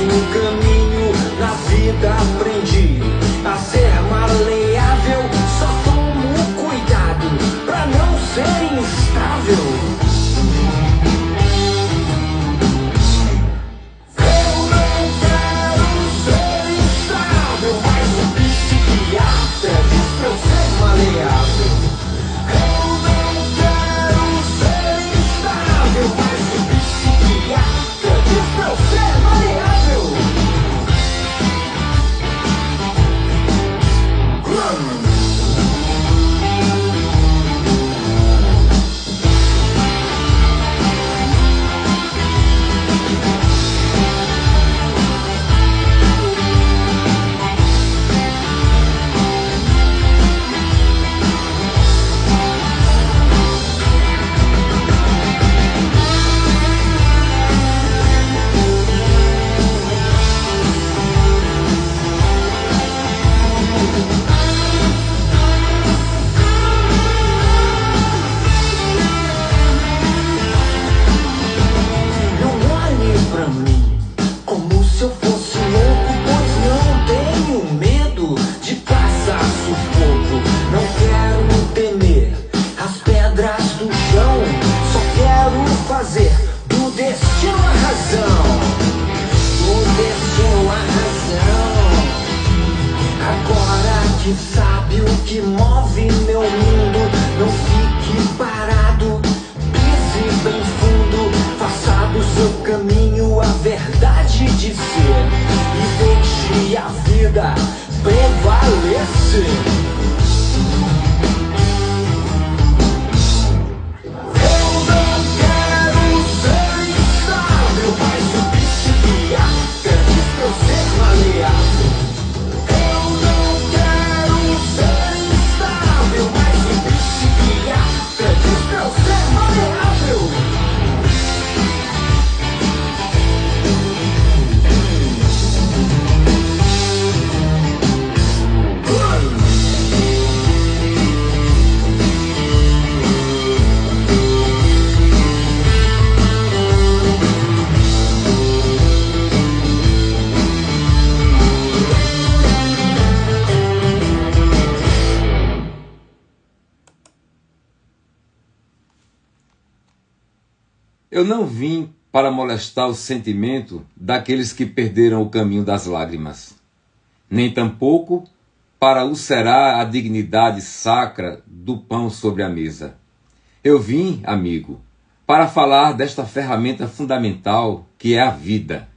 no caminho, na vida aprendi a ser maleável. Só tomo cuidado pra não ser instável. Sabe o que move meu mundo? Não fique parado, pise bem fundo, faça do seu caminho a verdade de ser e deixe a vida prevalecer. Eu não vim para molestar o sentimento daqueles que perderam o caminho das lágrimas, nem tampouco para ulcerar a dignidade sacra do pão sobre a mesa. Eu vim, amigo, para falar desta ferramenta fundamental que é a vida,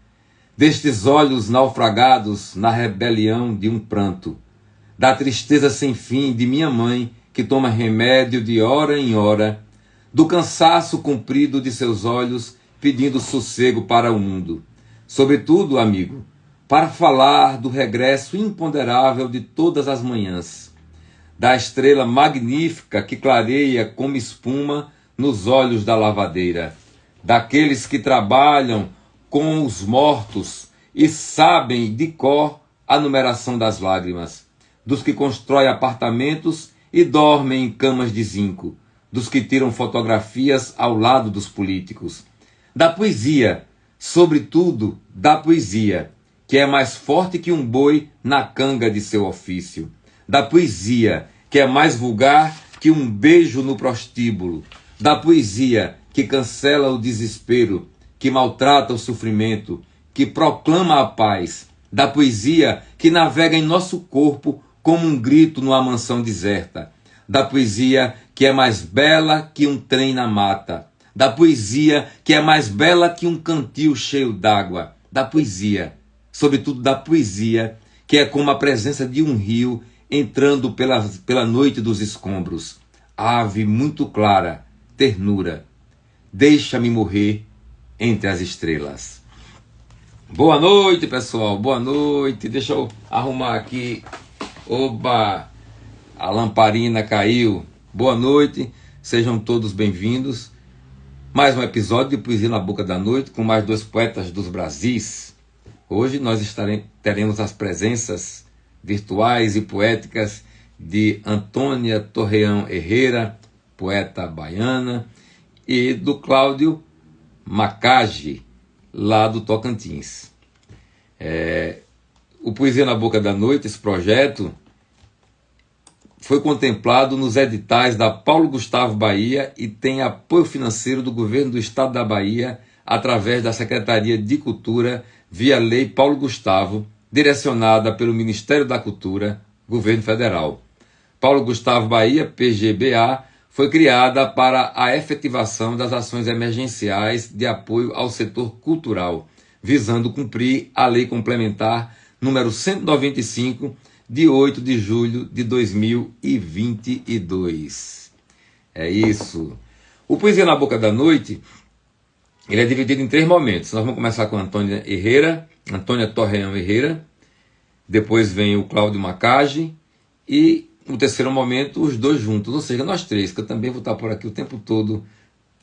destes olhos naufragados na rebelião de um pranto, da tristeza sem fim de minha mãe que toma remédio de hora em hora, do cansaço comprido de seus olhos pedindo sossego para o mundo. Sobretudo, amigo, para falar do regresso imponderável de todas as manhãs, da estrela magnífica que clareia como espuma nos olhos da lavadeira, daqueles que trabalham com os mortos e sabem de cor a numeração das lágrimas, dos que constroem apartamentos e dormem em camas de zinco, dos que tiram fotografias ao lado dos políticos, da poesia, sobretudo da poesia, que é mais forte que um boi na canga de seu ofício, da poesia, que é mais vulgar que um beijo no prostíbulo, da poesia que cancela o desespero, que maltrata o sofrimento, que proclama a paz, da poesia que navega em nosso corpo como um grito numa mansão deserta, da poesia que é mais bela que um trem na mata, da poesia que é mais bela que um cantil cheio d'água, da poesia, sobretudo da poesia, que é como a presença de um rio entrando pela noite dos escombros. Ave muito clara, ternura, deixa-me morrer entre as estrelas. Boa noite, pessoal, boa noite. Deixa eu arrumar aqui. Oba, a lamparina caiu. Boa noite, sejam todos bem-vindos. Mais um episódio de Poesia na Boca da Noite com mais dois poetas dos Brasis. Hoje nós teremos as presenças virtuais e poéticas de Antônia Torreão Herrera, poeta baiana, e do Cláudio Macage, lá do Tocantins. O Poesia na Boca da Noite, esse projeto, foi contemplado nos editais da Paulo Gustavo Bahia e tem apoio financeiro do Governo do Estado da Bahia através da Secretaria de Cultura via Lei Paulo Gustavo, direcionada pelo Ministério da Cultura, Governo Federal. Paulo Gustavo Bahia, PGBA, foi criada para a efetivação das ações emergenciais de apoio ao setor cultural, visando cumprir a Lei Complementar número 195, de 8 de julho de 2022. É isso. O Poesia na Boca da Noite, ele é dividido em 3 momentos. Nós vamos começar com a Antônia Torreão Herrera, depois vem o Cláudio Macage e no terceiro momento os dois juntos, ou seja, nós 3, que eu também vou estar por aqui o tempo todo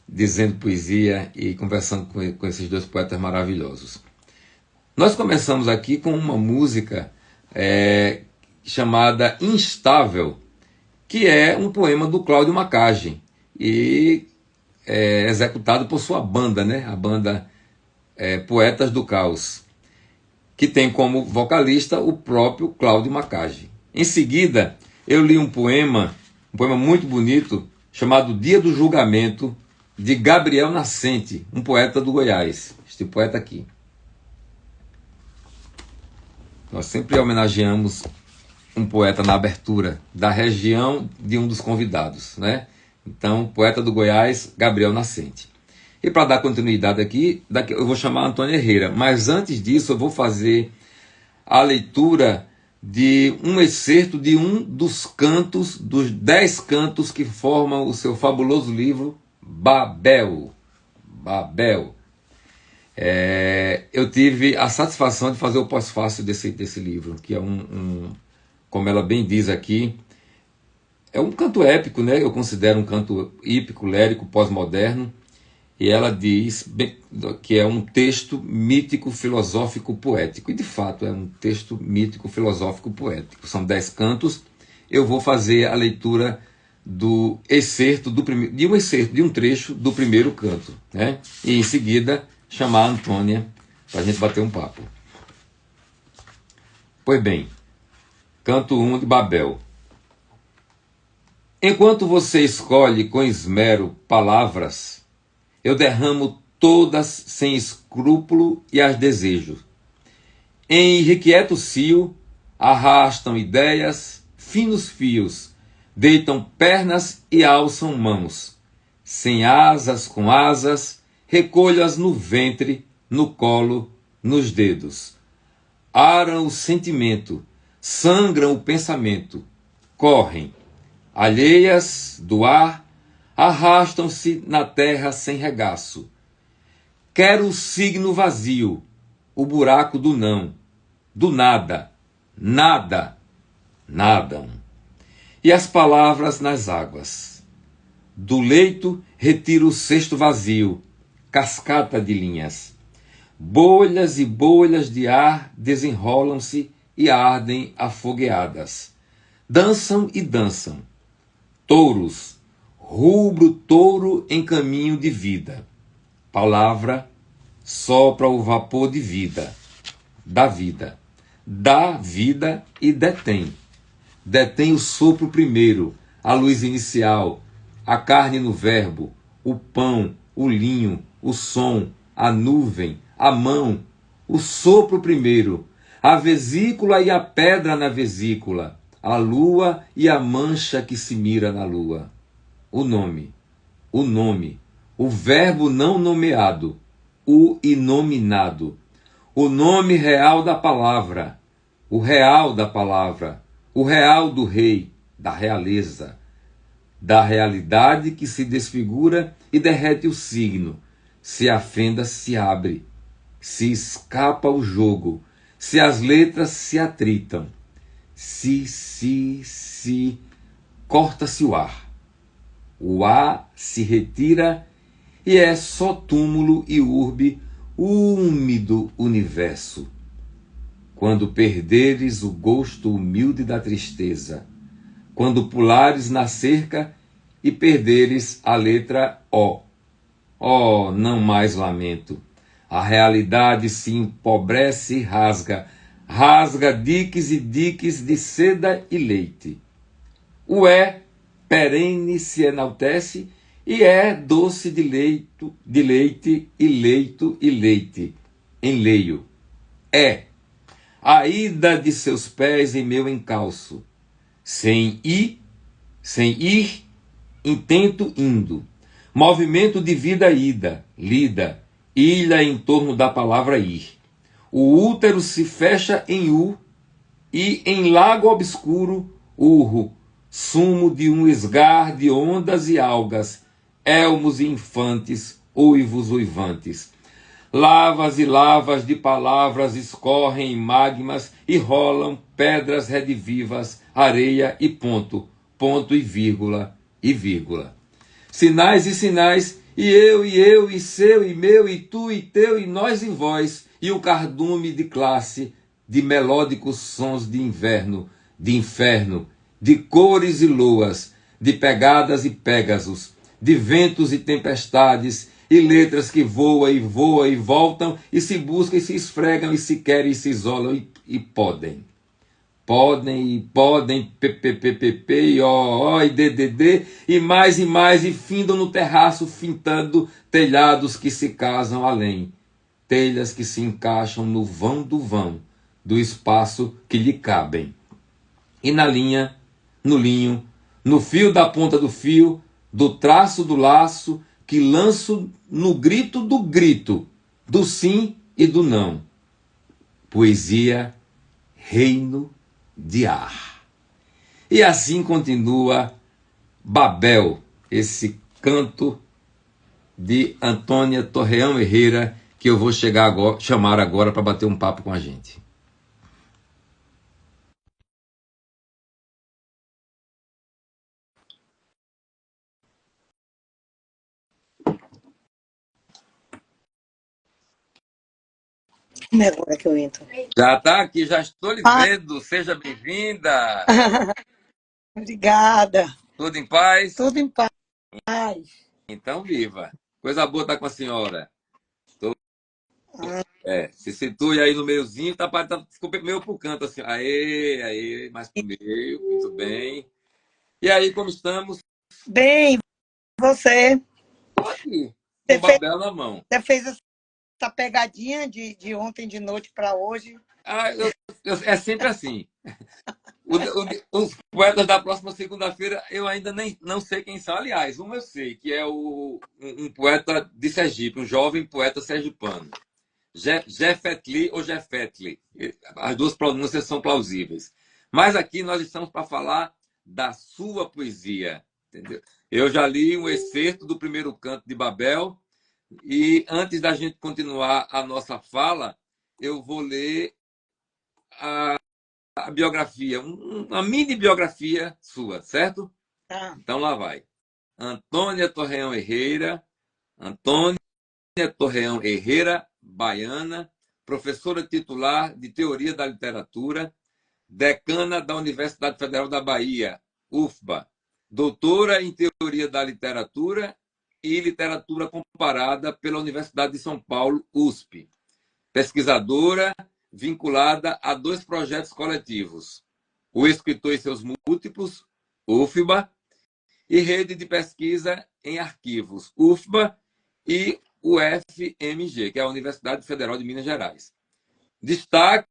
dizendo poesia e conversando com esses 2 poetas maravilhosos. Nós começamos aqui com uma música chamada Instável, que é um poema do Cláudio Macage e é executado por sua banda, né? A banda Poetas do Caos, que tem como vocalista o próprio Cláudio Macage. Em seguida, eu li um poema muito bonito, chamado Dia do Julgamento, de Gabriel Nascente, um poeta do Goiás. Este poeta aqui. Nós sempre homenageamos um poeta na abertura da região de um dos convidados, né? Então, poeta do Goiás, Gabriel Nascente. E para dar continuidade aqui, eu vou chamar Antônia Herrera, mas antes disso eu vou fazer a leitura de um excerto de um dos cantos, dos 10 cantos que formam o seu fabuloso livro Babel. Eu tive a satisfação de fazer o pós-fácil desse livro, que é como ela bem diz aqui, é um canto épico, né? Eu considero um canto hípico, lérico, pós-moderno, e ela diz que é um texto mítico, filosófico, poético. E de fato é um texto mítico, filosófico, poético. São 10 cantos. Eu vou fazer a leitura do excerto de um trecho do primeiro canto, né? E em seguida chamar a Antônia para a gente bater um papo. Pois bem, canto 1 de Babel. Enquanto você escolhe com esmero palavras, eu derramo todas sem escrúpulo e as desejo. Em irrequieto cio, arrastam ideias, finos fios, deitam pernas e alçam mãos. Sem asas, com asas, recolho-as no ventre, no colo, nos dedos. Aram o sentimento, sangram o pensamento, correm, alheias do ar, arrastam-se na terra sem regaço. Quero o signo vazio, o buraco do não, do nada, nada, nadam. E as palavras nas águas. Do leito retiro o cesto vazio, cascata de linhas. Bolhas e bolhas de ar desenrolam-se e ardem afogueadas. Dançam e dançam. Touros, rubro touro em caminho de vida. Palavra sopra o vapor de vida, da vida. Dá vida e detém. Detém o sopro primeiro, a luz inicial, a carne no verbo, o pão, o linho, o som, a nuvem, a mão, o sopro primeiro, a vesícula e a pedra na vesícula, a lua e a mancha que se mira na lua. O nome, o verbo não nomeado, o inominado, o nome real da palavra, o real da palavra, o real do rei, da realeza, da realidade que se desfigura e derrete o signo, se a fenda se abre, se escapa o jogo, se as letras se atritam, se corta-se o ar se retira e é só túmulo e urbe o úmido universo. Quando perderes o gosto humilde da tristeza, quando pulares na cerca e perderes a letra O. Oh, não mais lamento. A realidade se empobrece e rasga, rasga diques e diques de seda e leite. O perene se enaltece e é doce de leite e leito e leite. Enleio. A ida de seus pés em meu encalço. Sem ir, intento indo. Movimento de vida ida, lida, ilha em torno da palavra ir. O útero se fecha em U e em lago obscuro urro, sumo de um esgar de ondas e algas, elmos e infantes, uivos uivantes. Lavas e lavas de palavras escorrem em magmas e rolam pedras redivivas, areia e ponto, ponto e vírgula e vírgula. Sinais e sinais, e eu, e seu, e meu, e tu, e teu, e nós, e vós, e o cardume de classe, de melódicos sons de inverno, de inferno, de cores e luas, de pegadas e pégasos, de ventos e tempestades, e letras que voam e voltam, e se buscam e se esfregam, e se querem e se isolam, e podem. Podem, PPPP, e ó, e DDD, e mais, e findam no terraço, fintando telhados que se casam além, telhas que se encaixam no vão, do espaço que lhe cabem. E na linha, no linho, no fio da ponta do fio, do traço do laço, que lanço no grito, do sim e do não. Poesia, reino de ar. E assim continua Babel, esse canto de Antônia Torreão Herrera, que eu vou chamar agora para bater um papo com a gente. Como é agora que eu entro? Já está aqui, já estou lhe vendo. Seja bem-vinda. Obrigada. Tudo em paz? Tudo em paz. Então, viva. Coisa boa estar com a senhora. Se situe aí no meiozinho, ficou meio pro canto, assim. Aê, mais pro meio, muito bem. E aí, como estamos? Bem, você? Estou aqui, com o Babel na mão. Você fez essa pegadinha de ontem de noite para hoje? É sempre assim. Os poetas da próxima segunda-feira, eu ainda não sei quem são. Aliás, eu sei, que é um poeta de Sergipe, um jovem poeta sergipano. Jefetli ou Jefetli. As duas pronúncias são plausíveis. Mas aqui nós estamos para falar da sua poesia. Entendeu? Eu já li um excerto do primeiro canto de Babel, e antes da gente continuar a nossa fala, eu vou ler a biografia, uma mini biografia sua, certo? Então lá vai. Antônia Torreão Herrera, baiana, professora titular de Teoria da Literatura, decana da Universidade Federal da Bahia, UFBA, doutora em Teoria da Literatura e Literatura Comparada pela Universidade de São Paulo, USP, pesquisadora vinculada a 2 projetos coletivos, O Escritor e Seus Múltiplos, UFBA, e Rede de Pesquisa em Arquivos, UFBA, e o FMG, que é a Universidade Federal de Minas Gerais. Destaque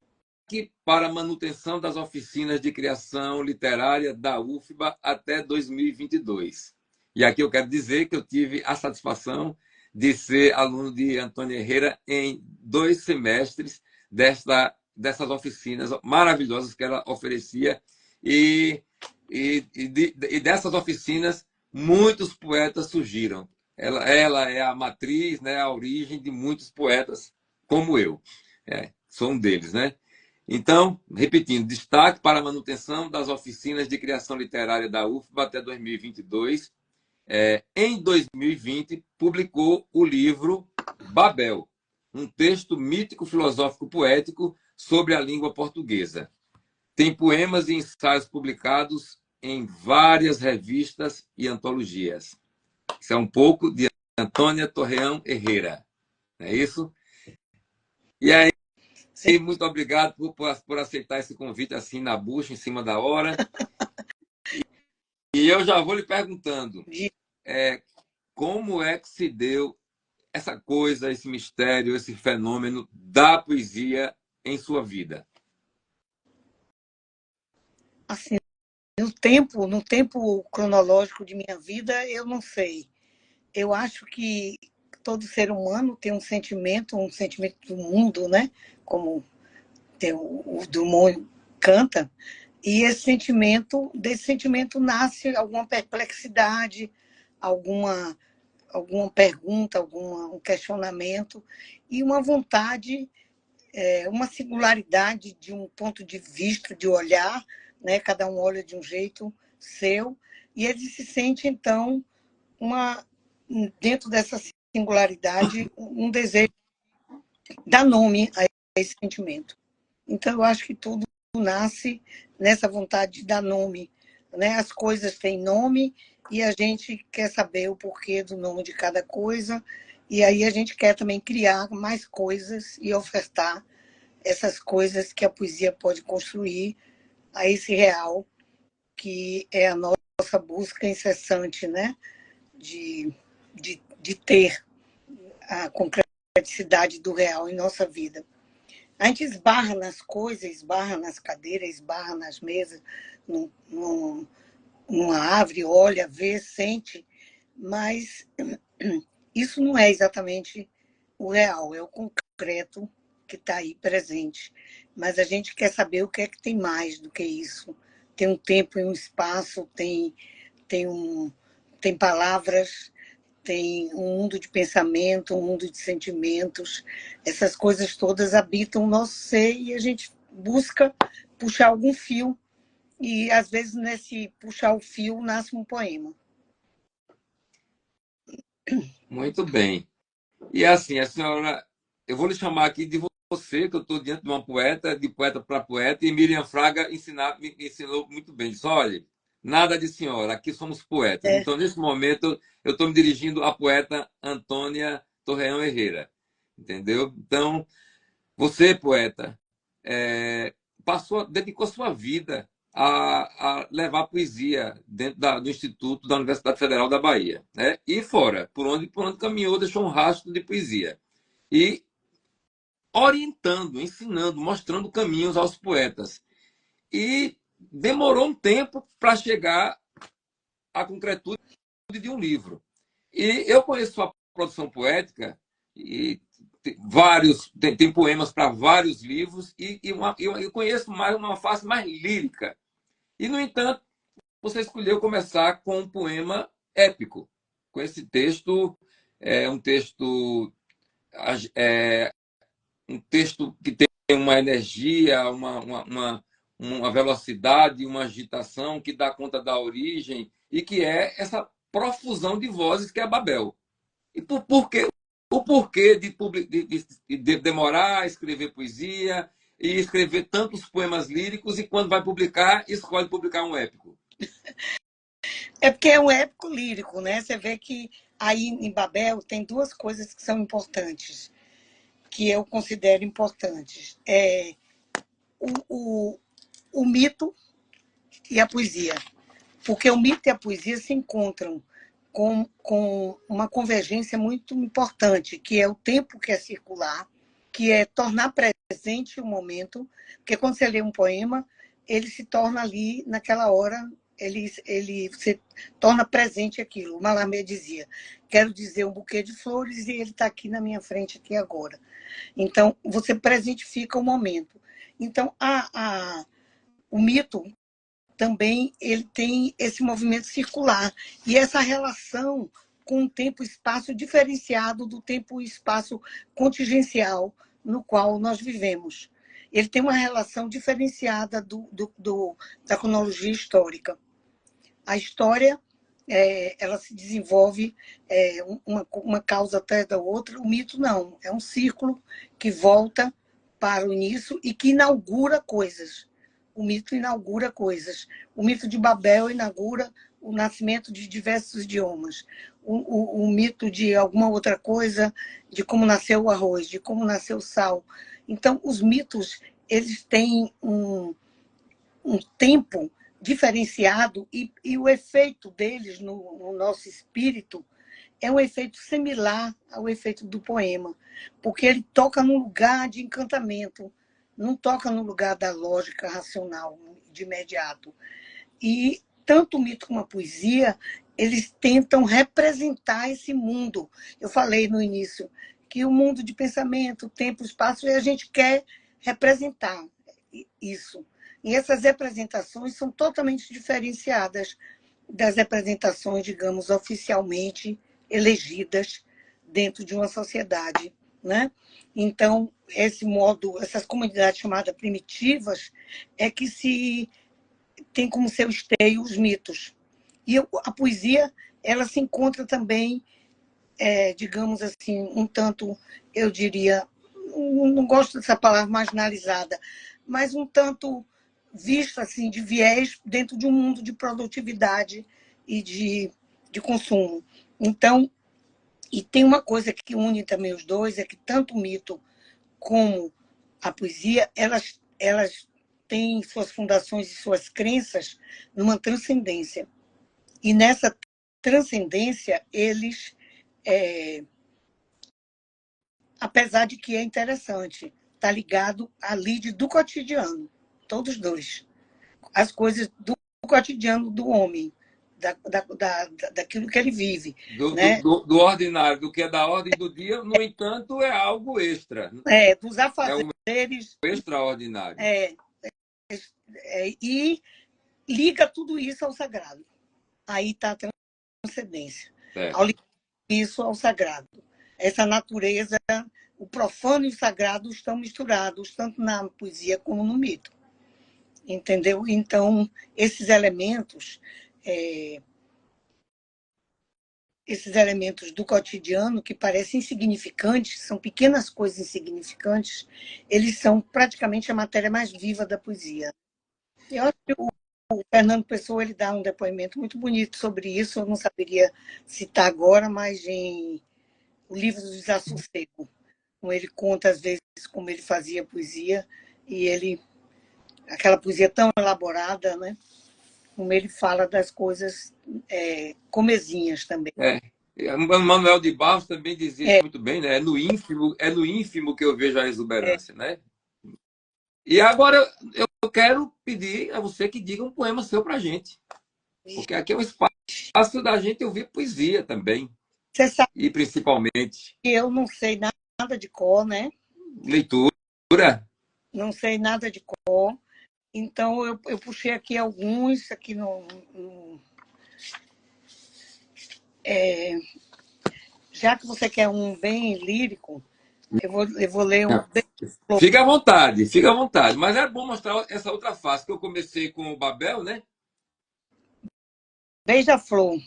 para a manutenção das oficinas de criação literária da UFBA até 2022. E aqui eu quero dizer que eu tive a satisfação de ser aluno de Antônia Herrera em 2 semestres dessas oficinas maravilhosas que ela oferecia. E dessas oficinas, muitos poetas surgiram. Ela é a matriz, né, a origem de muitos poetas como eu. Sou um deles, né? Então, repetindo, destaque para a manutenção das oficinas de criação literária da UFBA até 2022. Em 2020, publicou o livro Babel, um texto mítico, filosófico, poético sobre a língua portuguesa. Tem poemas e ensaios publicados em várias revistas e antologias. Isso é um pouco de Antônia Torreão Herrera. Não é isso? E aí, Sim. muito obrigado por aceitar esse convite assim na bucha, em cima da hora. E eu já vou lhe perguntando, como é que se deu essa coisa, esse mistério, esse fenômeno da poesia em sua vida? Assim, no tempo cronológico de minha vida, eu não sei. Eu acho que todo ser humano tem um sentimento do mundo, né? Como tem o Drummond canta, e desse sentimento nasce alguma perplexidade, alguma, alguma pergunta, um questionamento, e uma vontade, uma singularidade de um ponto de vista, de olhar, né? Cada um olha de um jeito seu, e ele se sente, então, uma, dentro dessa singularidade, um desejo de dar nome a esse sentimento. Então, eu acho que tudo nasce nessa vontade de dar nome, né? As coisas têm nome e a gente quer saber o porquê do nome de cada coisa, e aí a gente quer também criar mais coisas e ofertar essas coisas que a poesia pode construir a esse real, que é a nossa busca incessante, né? De ter a concreticidade do real em nossa vida. A gente esbarra nas coisas, esbarra nas cadeiras, esbarra nas mesas, numa árvore, olha, vê, sente, mas isso não é exatamente o real, é o concreto que está aí presente. Mas a gente quer saber o que é que tem mais do que isso. Tem um tempo e um espaço, tem, um, tem palavras, tem um mundo de pensamento, um mundo de sentimentos. Essas coisas todas habitam o nosso ser e a gente busca puxar algum fio. E, às vezes, nesse puxar o fio, nasce um poema. Muito bem. E assim, a senhora, eu vou lhe chamar aqui de você, que eu estou diante de uma poeta, de poeta para poeta, e Miriam Fraga me ensinou muito bem. Disse, olha, nada de senhora, aqui somos poetas. É, Então, nesse momento, eu estou me dirigindo à poeta Antônia Torreão Herrera. Entendeu? Então, você, poeta, dedicou sua vida a levar poesia dentro do Instituto da Universidade Federal da Bahia, né? E fora, por onde caminhou, deixou um rastro de poesia. E orientando, ensinando, mostrando caminhos aos poetas. E demorou um tempo para chegar à concretude de um livro. E eu conheço sua produção poética e tem poemas para vários livros eu conheço mais uma face mais lírica. E, no entanto, você escolheu começar com um poema épico, com esse texto, um texto um texto que tem uma energia, uma velocidade, uma agitação que dá conta da origem e que é essa profusão de vozes que é a Babel. E o porquê de demorar a escrever poesia e escrever tantos poemas líricos e quando vai publicar, escolhe publicar um épico? é porque é um épico lírico, né? Você vê que aí em Babel tem duas coisas que são importantes, que eu considero importantes. O, o, o mito e a poesia. Porque o mito e a poesia se encontram com uma convergência muito importante, que é o tempo que é circular, que é tornar presente o momento, porque quando você lê um poema, ele se torna ali, naquela hora, ele se torna presente aquilo. O Mallarmé dizia, quero dizer um buquê de flores e ele está aqui na minha frente, aqui agora. Então, você presentifica o momento. Então, o mito também ele tem esse movimento circular e essa relação com o tempo e espaço diferenciado do tempo e espaço contingencial no qual nós vivemos. Ele tem uma relação diferenciada da cronologia histórica. A história ela se desenvolve uma causa atrás da outra, o mito não, é um círculo que volta para o início e que inaugura coisas. O mito inaugura coisas. O mito de Babel inaugura o nascimento de diversos idiomas. O mito de alguma outra coisa, de como nasceu o arroz, de como nasceu o sal, Então, os mitos, eles têm um tempo diferenciado e o efeito deles no nosso espírito é um efeito similar ao efeito do poema, porque ele toca num lugar de encantamento, não toca no lugar da lógica racional de imediato. E tanto o mito como a poesia, eles tentam representar esse mundo. Eu falei no início que o mundo de pensamento, tempo, espaço, e a gente quer representar isso. E essas representações são totalmente diferenciadas das representações, digamos, oficialmente elegidas dentro de uma sociedade, né? Então, esse modo, essas comunidades chamadas primitivas é que se tem como seu esteio os mitos. E a poesia, ela se encontra também, digamos assim, um tanto, eu diria, não gosto dessa palavra marginalizada, mas um tanto vista assim, de viés dentro de um mundo de produtividade e de consumo. Então, e tem uma coisa que une também os dois, é que tanto o mito como a poesia, elas têm suas fundações e suas crenças numa transcendência. E nessa transcendência, eles, apesar de que é interessante, está ligado à lide do cotidiano, todos dois. As coisas do cotidiano do homem, daquilo que ele vive. Né? Do ordinário, do que é da ordem do dia, no entanto, é algo extra. Dos É um afazeres. extraordinário. E liga tudo isso ao sagrado. Aí está a transcendência. Ao ligar isso ao sagrado. Essa natureza, o profano e o sagrado estão misturados, tanto na poesia como no mito. Entendeu? Então, esses elementos do cotidiano, que parecem insignificantes, são pequenas coisas insignificantes, eles são praticamente a matéria mais viva da poesia. Eu acho que o Fernando Pessoa ele dá um depoimento muito bonito sobre isso, eu não saberia citar agora, mas em O Livro do Desassossego, como ele conta, às vezes, como ele fazia poesia, e ele, aquela poesia tão elaborada, né? Como ele fala das coisas comezinhas também. Manuel de Barros também dizia isso muito bem, né? É no ínfimo que eu vejo a exuberância, né? E agora eu quero pedir a você que diga um poema seu pra gente. Porque aqui é um espaço da gente ouvir poesia também. Você sabe e principalmente que eu não sei nada de cor, né? Leitura. Não sei nada de cor. Então, eu puxei aqui alguns, aqui já que você quer um bem lírico, eu vou ler um bem... Fica à vontade, fica à vontade. Mas é bom mostrar essa outra face, que eu comecei com o Babel, né? Beija-flor.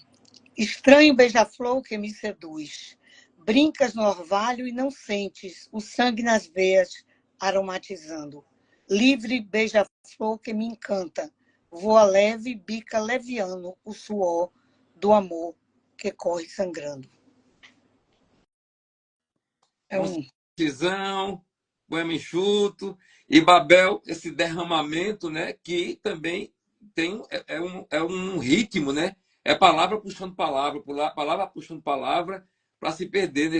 Estranho beija-flor que me seduz. Brincas no orvalho e não sentes o sangue nas veias aromatizando. Livre beija-flor que me encanta. Voa leve, bica leviano o suor do amor que corre sangrando. Cisão, poema enxuto, e Babel, esse derramamento, né? Que também tem um ritmo, né? É palavra puxando palavra, palavra puxando palavra, para se perder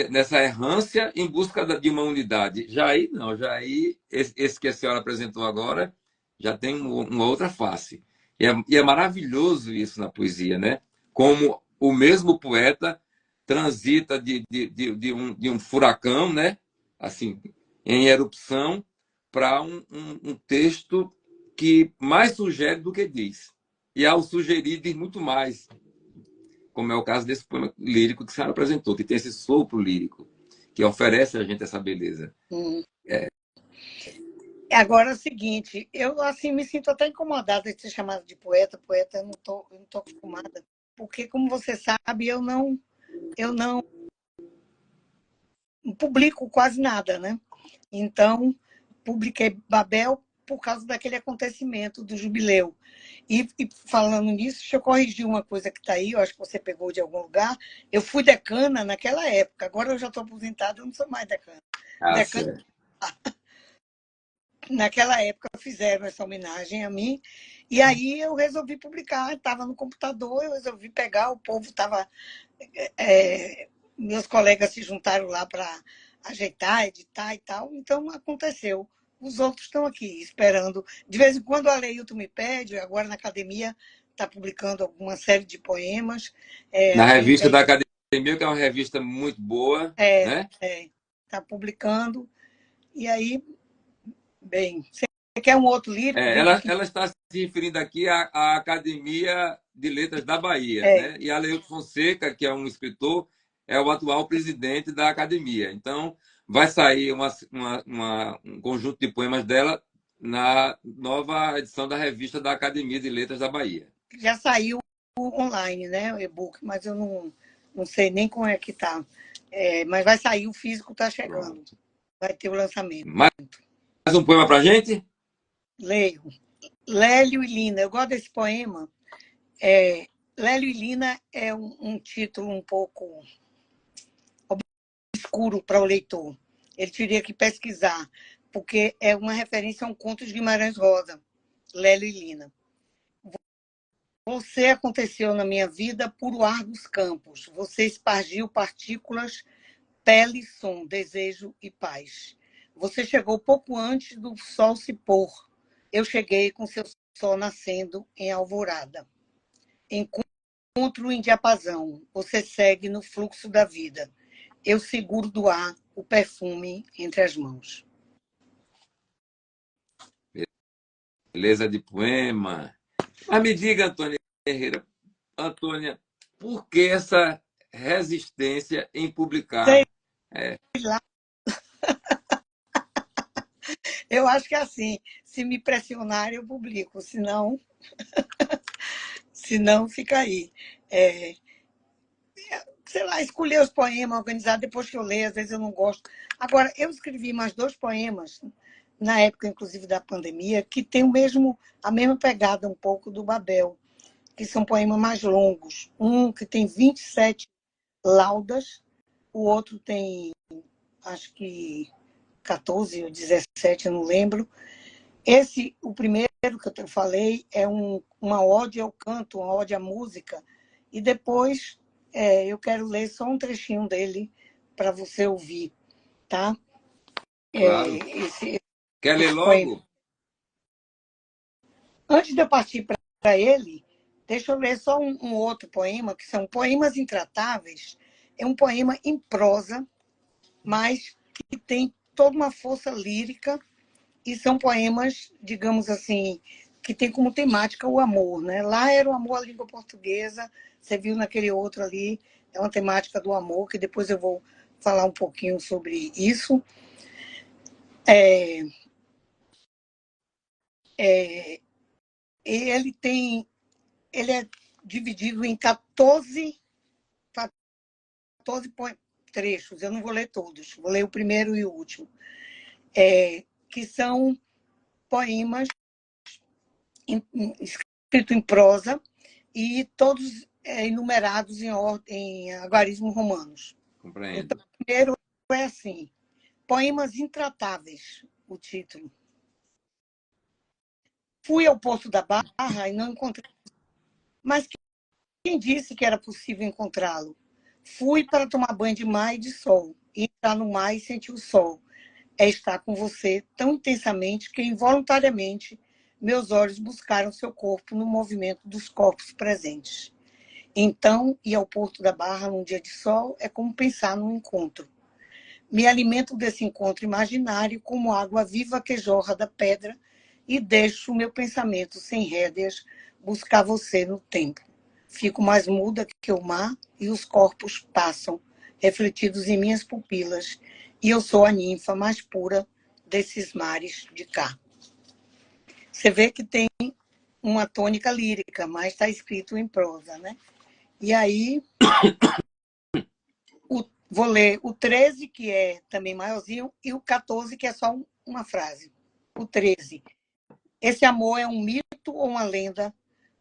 nessa errância em busca de uma unidade. Já aí, não, já aí, esse que a senhora apresentou agora, já tem uma outra face. E é maravilhoso isso na poesia, né? Como o mesmo poeta transita de um furacão, né? Assim, em erupção, para um texto que mais sugere do que diz. E ao sugerir, diz muito mais, como é o caso desse poema lírico que a senhora apresentou, que tem esse sopro lírico, que oferece a gente essa beleza. Agora é o seguinte, eu assim me sinto até incomodada de ser chamada de poeta. Poeta, eu não tô acostumada, porque, como você sabe, eu não publico quase nada, né? Então, publiquei Babel por causa daquele acontecimento do jubileu. E falando nisso, deixa eu corrigir uma coisa que está aí, eu acho que você pegou de algum lugar. Eu fui decana naquela época, agora eu já estou aposentada, eu não sou mais decana. Ah, Decana, certo. naquela época fizeram essa homenagem a mim, e aí eu resolvi publicar, estava no computador, eu resolvi pegar, o povo estava... meus colegas se juntaram lá para ajeitar, editar e tal, então aconteceu. Os outros estão aqui esperando. De vez em quando o Aleilton me pede, agora na academia está publicando alguma série de poemas. Na A gente revista aí da Academia, que é uma revista muito boa, né? está publicando. E aí, bem, você quer um outro lírico? Vem Ela, aqui. ela está se referindo aqui à Academia de Letras da Bahia, É, né? E Aleilton Fonseca, que é um escritor, é o atual presidente da Academia. Então, vai sair um conjunto de poemas dela na nova edição da revista da Academia de Letras da Bahia. já saiu online, né, o e-book, mas eu não sei nem como é que está. Mas vai sair, o físico está chegando. Pronto. Vai ter o lançamento. Mais um poema para gente? Leio. Lélio e Lina. Eu gosto desse poema. Lélio e Lina é um título um pouco escuro para o leitor. Ele teria que pesquisar, porque é uma referência a um conto de Guimarães Rosa, Lélio e Lina. Você aconteceu na minha vida por o ar dos campos. Você espargiu partículas, pele, som, desejo e paz. Você chegou pouco antes do sol se pôr. Eu cheguei com seu sol nascendo em alvorada. Encontro em diapasão. Você segue no fluxo da vida. Eu seguro do ar o perfume entre as mãos. Beleza de poema. Mas me diga, Antônia Herrera, Antônia, por que essa resistência em publicar? Sei lá. Eu acho que é assim, se me pressionarem, eu publico, senão fica aí. Sei lá, escolher os poemas, organizar depois que eu leio, às vezes eu não gosto. Agora, eu escrevi mais 2 poemas, na época, inclusive, da pandemia, que tem a mesma pegada um pouco do Babel, que são poemas mais longos. Um que tem 27 laudas, o outro tem, acho que 14 ou 17, eu não lembro. O primeiro que eu falei é uma ode ao canto, uma ode à música, e depois eu quero ler só um trechinho dele para você ouvir, tá? Claro. Quer ler logo? Antes de eu partir para ele, deixa eu ler só um outro poema, que são Poemas Intratáveis. É um poema em prosa, mas que tem toda uma força lírica, e são poemas, digamos assim, que tem como temática o amor, né? Lá era o amor à língua portuguesa, você viu naquele outro ali, é uma temática do amor, que depois eu vou falar um pouquinho sobre isso. Ele é dividido em 14 trechos, eu não vou ler todos, vou ler o primeiro e o último, que são poemas escritos em prosa e todos enumerados em algarismos romanos. Compreendo. Então, o primeiro é assim, Poemas Intratáveis, o título. Fui ao Porto da Barra e não encontrei, mas quem disse que era possível encontrá-lo? Fui para tomar banho de mar e de sol, e entrar no mar e sentir o sol. É estar com você tão intensamente que, involuntariamente, meus olhos buscaram seu corpo no movimento dos corpos presentes. Então, ir ao Porto da Barra num dia de sol é como pensar num encontro. Me alimento desse encontro imaginário como água viva que jorra da pedra e deixo o meu pensamento sem rédeas buscar você no tempo. Fico mais muda que o mar e os corpos passam, refletidos em minhas pupilas, e eu sou a ninfa mais pura desses mares de cá. Você vê que tem uma tônica lírica, mas está escrito em prosa, né? E aí, vou ler o 13, que é também maiorzinho, e o 14, que é só uma frase. O 13. Esse amor é um mito ou uma lenda?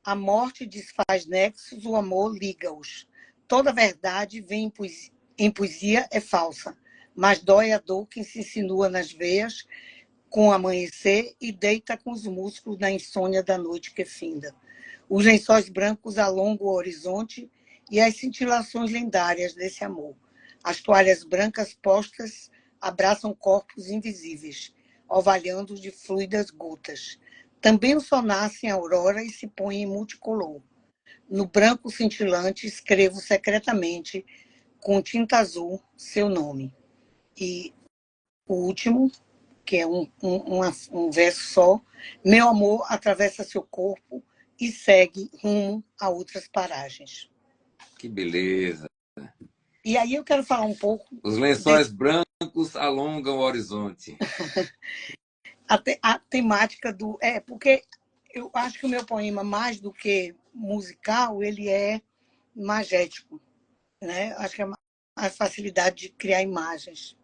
A morte desfaz nexos, o amor liga-os. Toda verdade vem em poesia é falsa, mas dói a dor que se insinua nas veias com o amanhecer e deita com os músculos na insônia da noite que finda. Os lençóis brancos alongam o horizonte e as cintilações lendárias desse amor. As toalhas brancas postas abraçam corpos invisíveis, orvalhando de fluidas gotas. Também o sol nasce em aurora e se põe em multicolor. No branco cintilante escrevo secretamente, com tinta azul, seu nome. E o último, que é um verso só, meu amor atravessa seu corpo e segue rumo a outras paragens. Que beleza. E aí eu quero falar um pouco Os lençóis brancos alongam o horizonte. a temática do... porque eu acho que o meu poema, mais do que musical, ele é magético, né? Acho que é a facilidade de criar imagens.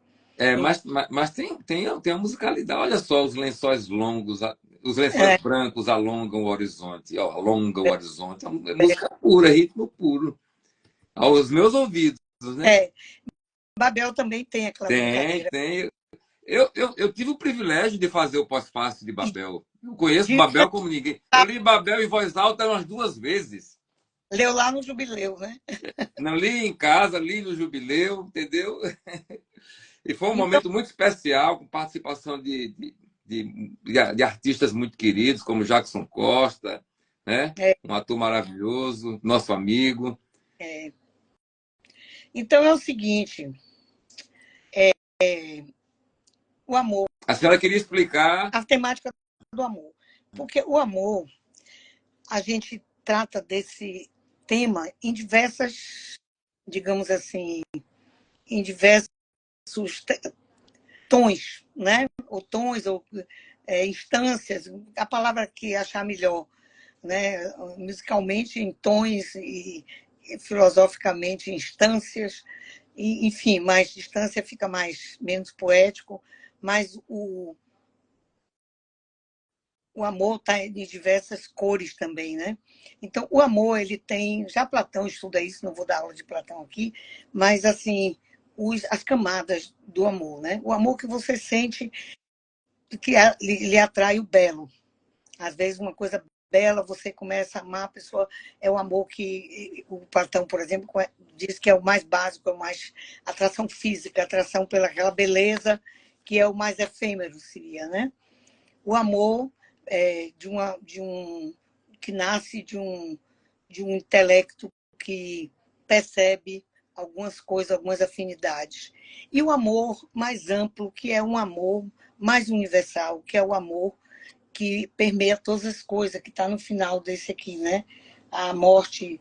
Mas tem a musicalidade. Olha só, os lençóis longos, os lençóis É, brancos alongam o horizonte. Ó, alongam o horizonte. É música pura, é ritmo puro. Aos meus ouvidos, né? é. Babel também tem aquela Tem, brincadeira. tem. Eu tive o privilégio de fazer o pós-fácil de E Babel. Eu conheço de, Babel como ninguém. Eu li Babel em voz alta umas 2 vezes. leu lá no Jubileu, né? Não li em casa, li no Jubileu, entendeu? E foi um Então, momento muito especial, com participação de artistas muito queridos, como Jackson Costa, né? é, Um ator maravilhoso, nosso amigo. é, então é o seguinte, o amor, A senhora queria explicar. a temática do amor. Porque o amor, a gente trata desse tema em diversas, digamos assim, em diversos tons, né? Ou tons, ou instâncias, a palavra que achar melhor, né? Musicalmente em tons e filosoficamente em instâncias, e, enfim, mais distância fica menos poético, mas o amor está em diversas cores também, né? Então, o amor, ele tem, já Platão estuda isso, não vou dar aula de Platão aqui, mas, assim, as camadas do amor, né? O amor que você sente que lhe atrai o belo. Às vezes, uma coisa bela, você começa a amar a pessoa, é o amor que o Platão, por exemplo, diz que é o mais básico, é o mais atração física, atração pelaquela beleza, que é o mais efêmero, seria, né? O amor que nasce de um intelecto que percebe algumas coisas, algumas afinidades. E o amor mais amplo, que é um amor mais universal, que é o amor que permeia todas as coisas, que está no final desse aqui, né? A morte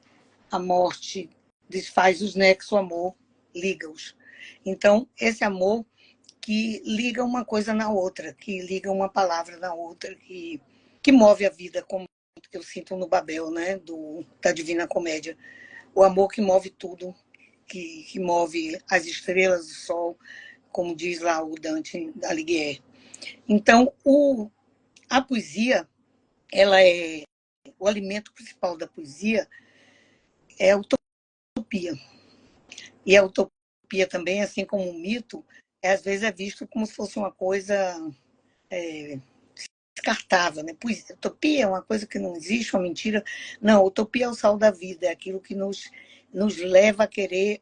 desfaz os nexos, o amor liga-os. Então, esse amor que liga uma coisa na outra, que liga uma palavra na outra, que move a vida, como eu sinto no Babel, né? Da Divina Comédia. O amor que move tudo, que move as estrelas, o sol, como diz lá o Dante Alighieri. Então, a poesia, ela é o alimento principal da poesia é a utopia. E a utopia também, assim como o mito, às vezes é visto como se fosse uma coisa descartável, né? Utopia é uma coisa que não existe, uma mentira. Não, utopia é o sal da vida, é aquilo que nos leva a querer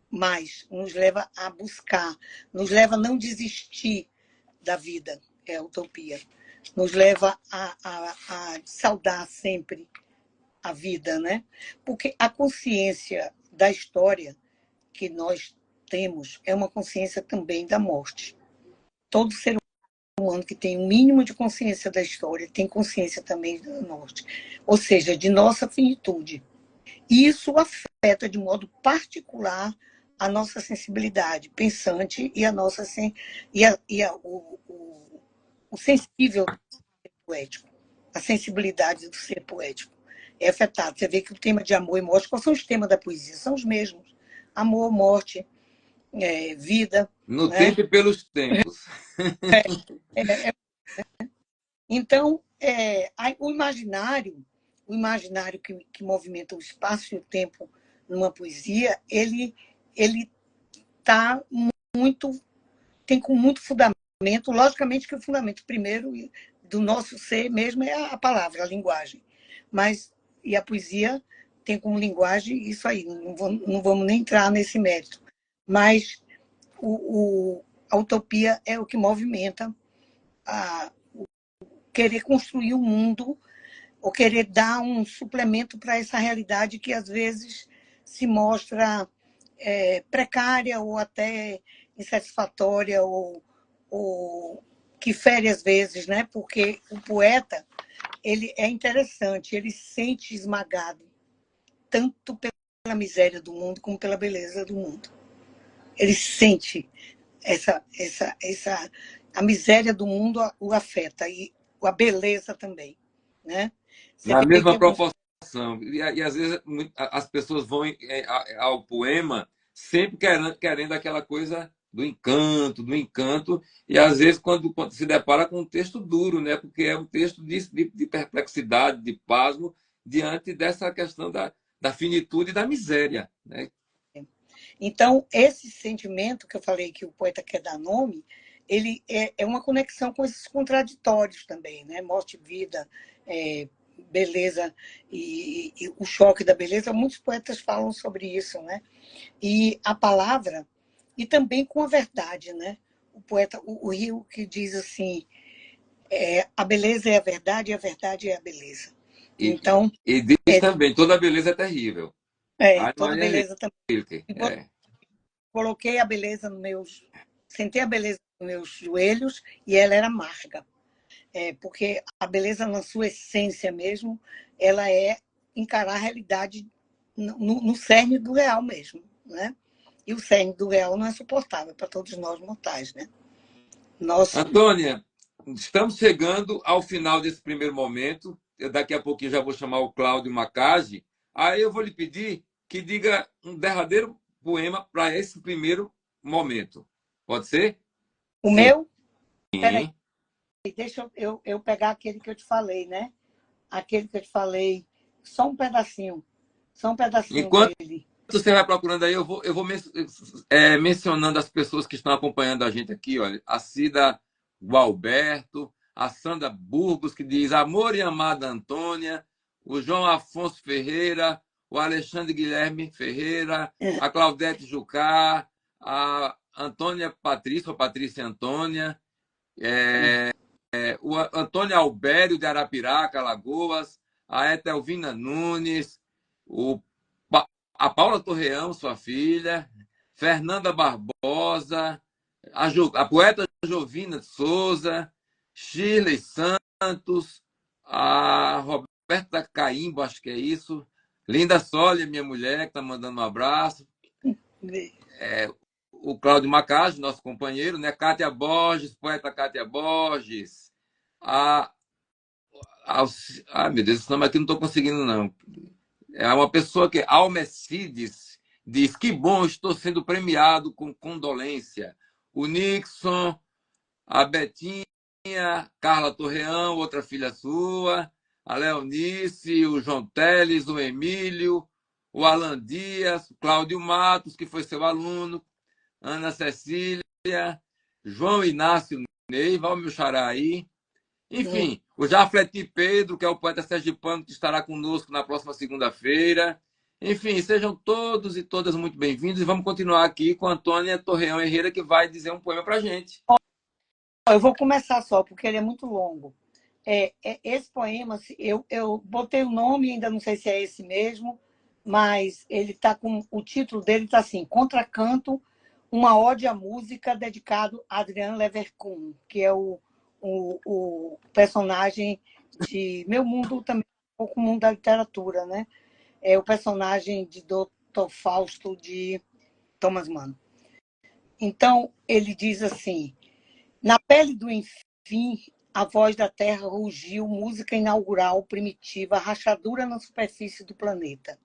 mais, nos leva a buscar, nos leva a não desistir da vida, é a utopia. Nos leva a saudar sempre a vida, né? Porque a consciência da história que nós temos é uma consciência também da morte. Todo ser humano que tem um mínimo de consciência da história tem consciência também da morte, ou seja, de nossa finitude. E isso afeta de modo particular a nossa sensibilidade pensante e a nossa o sensível poético, a sensibilidade do ser poético é afetado. Você vê que o tema de amor e morte, quais são os temas da poesia? São os mesmos. Amor, morte, vida. No Né? tempo e pelos tempos. É, é, então, o imaginário que movimenta o espaço e o tempo numa poesia, ele tá muito, tem com muito fundamento, logicamente que o fundamento primeiro do nosso ser mesmo é a palavra, a linguagem. Mas, e a poesia tem como linguagem isso aí, não vamos nem entrar nesse mérito. Mas a utopia é o que movimenta querer construir um mundo ou querer dar um suplemento para essa realidade que às vezes se mostra precária ou até insatisfatória ou que fere às vezes, né? Porque o poeta ele é interessante, ele se sente esmagado tanto pela miséria do mundo como pela beleza do mundo. Ele sente a miséria do mundo o afeta e a beleza também, né? Você Na vê mesma que proporção. E às vezes as pessoas vão ao poema sempre querendo aquela coisa do encanto, e às vezes quando se depara com um texto duro, né? Porque é um texto de perplexidade, de pasmo, diante dessa questão da finitude e da miséria, né? Então, esse sentimento que eu falei que o poeta quer dar nome, ele é uma conexão com esses contraditórios também, né? Morte e vida, beleza e o choque da beleza. Muitos poetas falam sobre isso, né? E a palavra, e também com a verdade, né? O poeta, o Rio, que diz assim, a beleza é a verdade e a verdade é a beleza. Então, E diz também, toda beleza é terrível. toda Maria beleza também. Rilke. É. Coloquei a beleza nos meus... Sentei a beleza nos meus joelhos e ela era amarga. Porque a beleza, na sua essência mesmo, ela é encarar a realidade no cerne do real mesmo, né? E o cerne do real não é suportável para todos nós mortais, né? Antônia, estamos chegando ao final desse primeiro momento. Daqui a pouquinho já vou chamar o Cláudio Macage. Aí eu vou lhe pedir que diga um derradeiro poema para esse primeiro momento. Pode ser? O Sim. meu? Peraí, deixa eu pegar aquele que eu te falei, né? Aquele que eu te falei, só um pedacinho Enquanto dele. você vai procurando aí, eu vou mencionando as pessoas que estão acompanhando a gente aqui. Olha, a Cida Gualberto, a Sandra Burgos, que diz Amor e Amada Antônia, o João Afonso Ferreira, o Alexandre Guilherme Ferreira, a Claudete Jucá, a Antônia Patrícia, ou Patrícia Antônia, o Antônio Albério de Arapiraca, Alagoas, a Etelvina Nunes, o a Paula Torreão, sua filha, Fernanda Barbosa, a poeta Jovina de Souza, Shirley Santos, a Roberta Caimbo, acho que é isso, Linda Sólia, minha mulher, que está mandando um abraço, o Cláudio Macage, nosso companheiro, né? Cátia Borges, poeta Cátia Borges, meu Deus, esse nome aqui não estou conseguindo, não. É uma pessoa que, Almecides, diz que bom, estou sendo premiado com condolência. O Nixon, a Betinha, Carla Torreão, outra filha sua, a Leonice, o João Teles, o Emílio, o Alan Dias, o Cláudio Matos, que foi seu aluno, Ana Cecília, João Inácio Neiva, olha o meu xará aí. Enfim, o Jafleti Pedro, que é o poeta sergipano, que estará conosco na próxima segunda-feira. Enfim, sejam todos e todas muito bem-vindos e vamos continuar aqui com a Antônia Torreão Herrera, que vai dizer um poema para a gente. Eu vou começar só, porque ele é muito longo. Esse poema, eu botei o nome, ainda não sei se é esse mesmo, mas ele tá com o título dele está assim: Contracanto, uma ode à música, dedicado a Adriano Leverkusen, que é o personagem de Meu Mundo também, um pouco o mundo da literatura, né? É o personagem de Dr. Fausto de Thomas Mann. Então, ele diz assim: na pele do enfim, a voz da terra rugiu, música inaugural, primitiva, rachadura na superfície do planeta.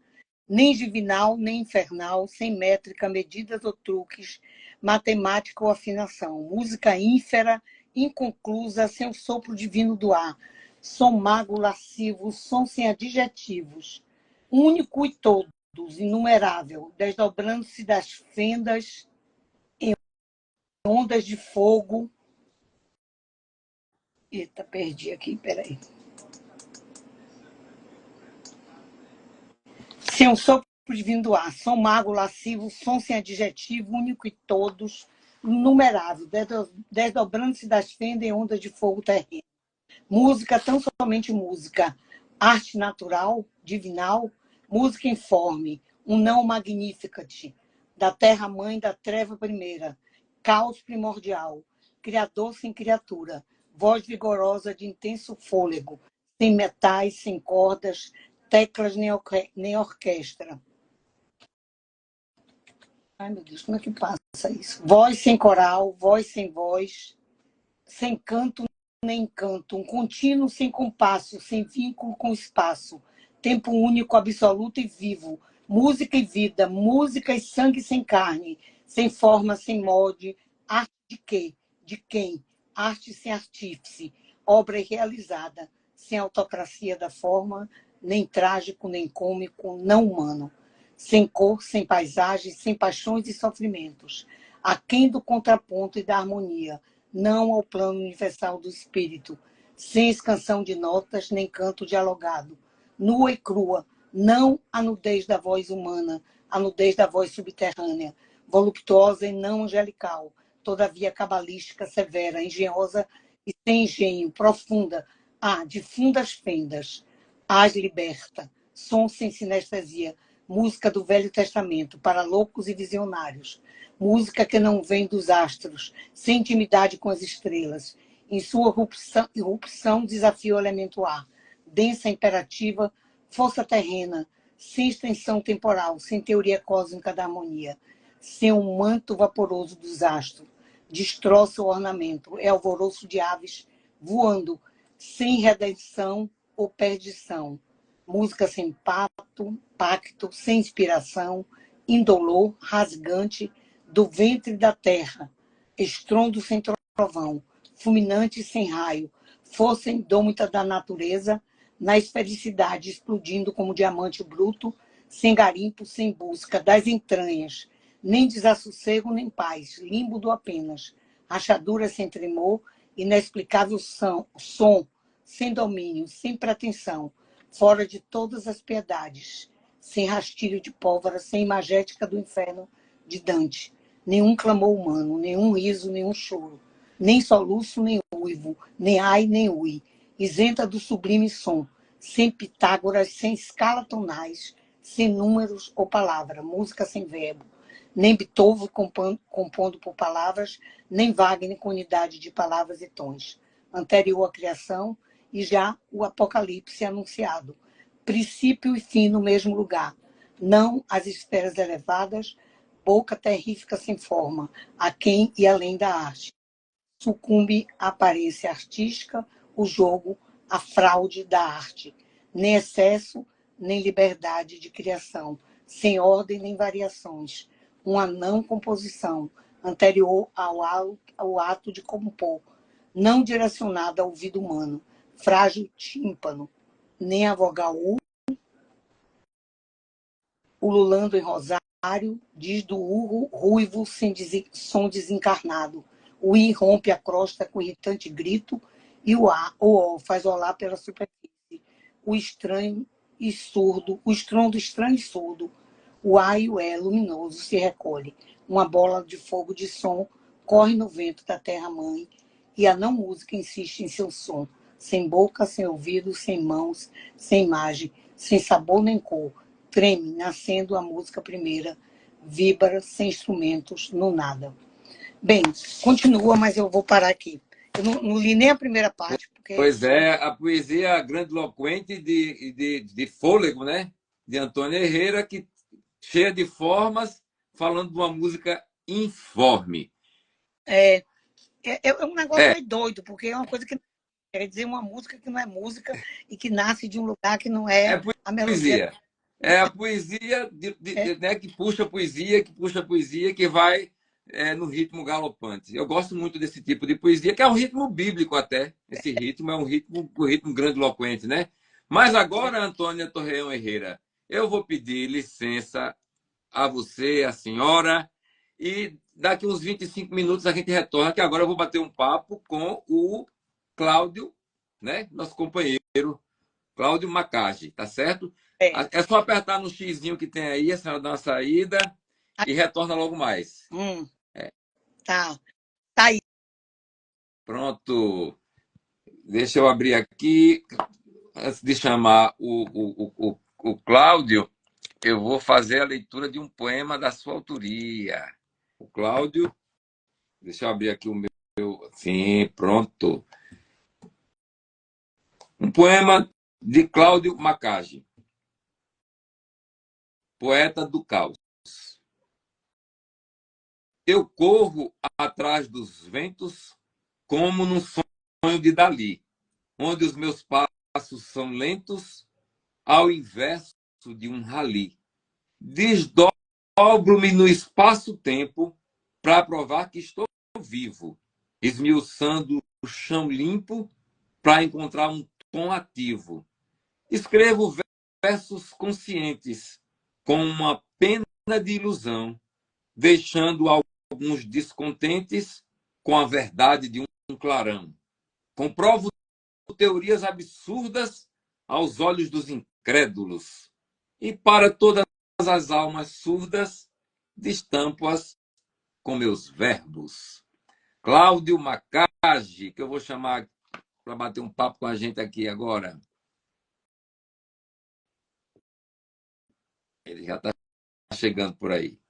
Nem divinal, nem infernal, sem métrica, medidas ou truques, matemática ou afinação. Música ínfera, inconclusa, sem o sopro divino do ar. som mago lascivo, som sem adjetivos, único e todos, inumerável, desdobrando-se das fendas em ondas de fogo. Eita, perdi aqui, peraí. Sem um sopro divino do ar, som mago lascivo, som sem adjetivo, único e todos, inumerável, desdobrando-se das fendas em ondas de fogo terreno. Música, tão somente música, arte natural, divinal, música informe, um não magnificat, da terra-mãe, da treva primeira, caos primordial, criador sem criatura, voz vigorosa de intenso fôlego, sem metais, sem cordas, teclas nem orquestra. Ai, meu Deus, como é que passa isso? Voz sem coral, voz sem voz, sem canto nem canto, um contínuo sem compasso, sem vínculo com espaço, tempo único, absoluto e vivo, música e vida, música e sangue sem carne, sem forma, sem molde, arte de quê? De quem? Arte sem artífice, obra irrealizada, sem autocracia da forma, nem trágico, nem cômico, não humano, sem cor, sem paisagem, sem paixões e sofrimentos, aquém do contraponto e da harmonia, não ao plano universal do espírito, sem escansão de notas, nem canto dialogado, nua e crua, não a nudez da voz humana, a nudez da voz subterrânea, voluptuosa e não angelical, todavia cabalística, severa, engenhosa e sem engenho, profunda, de fundas fendas, as liberta, som sem sinestesia, música do Velho Testamento, para loucos e visionários, música que não vem dos astros, sem intimidade com as estrelas. Em sua irrupção desafia o elemento ar, densa, imperativa, força terrena, sem extensão temporal, sem teoria cósmica da harmonia, sem um manto vaporoso dos astros, destroça o ornamento, é alvoroço de aves voando, sem redenção ou perdição. Música sem pacto, sem inspiração, indolor, rasgante, do ventre da terra, estrondo sem trovão, fulminante sem raio, força indômita da natureza, na esfericidade, explodindo como diamante bruto, sem garimpo, sem busca, das entranhas, nem desassossego, nem paz, limbo do apenas, rachadura sem tremor, inexplicável som, sem domínio, sem pretensão, fora de todas as piedades, sem rastilho de pólvora, sem imagética do inferno de Dante, nenhum clamor humano, nenhum riso, nenhum choro, nem soluço, nem uivo, nem ai, nem ui, isenta do sublime som, sem Pitágoras, sem escala tonais, sem números ou palavra, música sem verbo, nem Beethoven compondo por palavras, nem Wagner com unidade de palavras e tons, anterior à criação e já o Apocalipse anunciado, princípio e fim no mesmo lugar, não as esferas elevadas, boca terrífica sem forma, aquém e além da arte. Sucumbe à aparência artística, o jogo, a fraude da arte. Nem excesso, nem liberdade de criação, sem ordem nem variações. Uma não composição, anterior ao ato de compor, não direcionada ao ouvido humano, frágil tímpano, nem a vogal U, ululando em rosário, diz do urro ruivo sem som desencarnado. O I rompe a crosta com irritante grito e o O faz rolar pela superfície. O estranho e surdo, o estrondo estranho e surdo. O A e o E luminoso se recolhe. Uma bola de fogo de som corre no vento da terra-mãe e a não-música insiste em seu som. Sem boca, sem ouvido, sem mãos, sem imagem, sem sabor nem cor. Treme, nascendo a música primeira, vibra, sem instrumentos, no nada. Bem, continua, mas eu vou parar aqui. Eu não li nem a primeira parte. Porque... Pois é, a poesia grandiloquente de fôlego, né? De Antônio Herrera, que cheia de formas, falando de uma música informe. É um negócio meio doido, porque é uma coisa que quer dizer uma música que não é música e que nasce de um lugar que não é a melodia. É a poesia né, que puxa a poesia, que vai no ritmo galopante. Eu gosto muito desse tipo de poesia, que é um ritmo bíblico até. Esse ritmo é um ritmo grandiloquente, né? Mas agora, Antônia Torreão Herrera, eu vou pedir licença a você, a senhora, e daqui uns 25 minutos a gente retorna, que agora eu vou bater um papo com o Cláudio, né? Nosso companheiro, Cláudio Macage, tá certo? É. É só apertar no xizinho que tem aí, a senhora dá uma saída e retorna logo mais. Tá. Tá aí. Pronto. Deixa eu abrir aqui. Antes de chamar o Cláudio, eu vou fazer a leitura de um poema da sua autoria. O Cláudio, deixa eu abrir aqui o meu. Sim, pronto. Um poema de Cláudio Macage, poeta do caos. Eu corro atrás dos ventos como num sonho de Dali, onde os meus passos são lentos, ao inverso de um rali. Desdobro-me no espaço-tempo para provar que estou vivo, esmiuçando o chão limpo para encontrar um tom ativo. Escrevo versos conscientes, com uma pena de ilusão, deixando alguns descontentes com a verdade de um clarão. Comprovo teorias absurdas aos olhos dos incrédulos, e para todas as almas surdas, destampo-as com meus verbos. Cláudio Macage, que eu vou chamar para bater um papo com a gente aqui agora. Ele já está chegando por aí.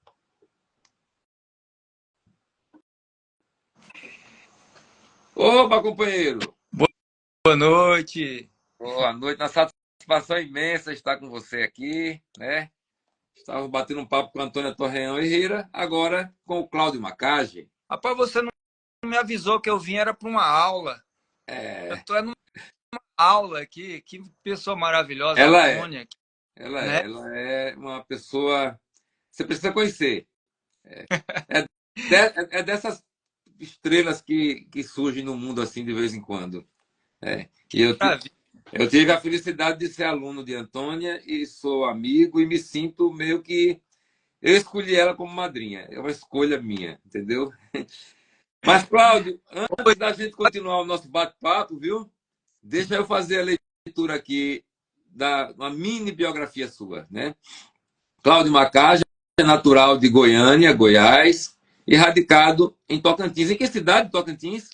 Opa, companheiro! Boa noite! Boa noite, uma satisfação imensa estar com você aqui, né? Estava batendo um papo com a Antônia Torreão Herrera, agora com o Cláudio Macage. Rapaz, você não me avisou que eu vim, era para uma aula. Eu estou numa aula aqui, que pessoa maravilhosa, ela Antônia. Ela é uma pessoa... Você precisa conhecer. É dessas estrelas que surgem no mundo assim de vez em quando. E eu tive a felicidade de ser aluno de Antônia e sou amigo e me sinto meio que... Eu escolhi ela como madrinha. É uma escolha minha, entendeu? Mas, Cláudio, antes da gente continuar o nosso bate-papo, viu? Deixa eu fazer a leitura aqui da uma mini biografia sua, né? Cláudio Macage é natural de Goiânia, Goiás, e radicado em Tocantins. Em que cidade de Tocantins?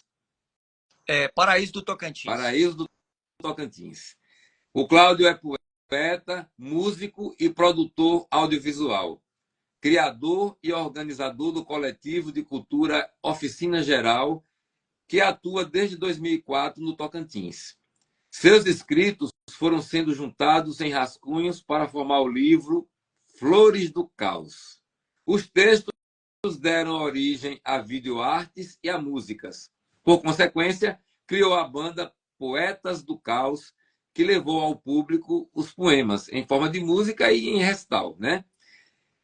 Paraíso do Tocantins. Paraíso do Tocantins. O Cláudio é poeta, músico e produtor audiovisual, criador e organizador do coletivo de cultura Oficina Geral, que atua desde 2004 no Tocantins. Seus escritos foram sendo juntados em rascunhos para formar o livro Flores do Caos. Os textos deram origem a videoartes e a músicas. Por consequência, criou a banda Poetas do Caos, que levou ao público os poemas em forma de música e em recital, né?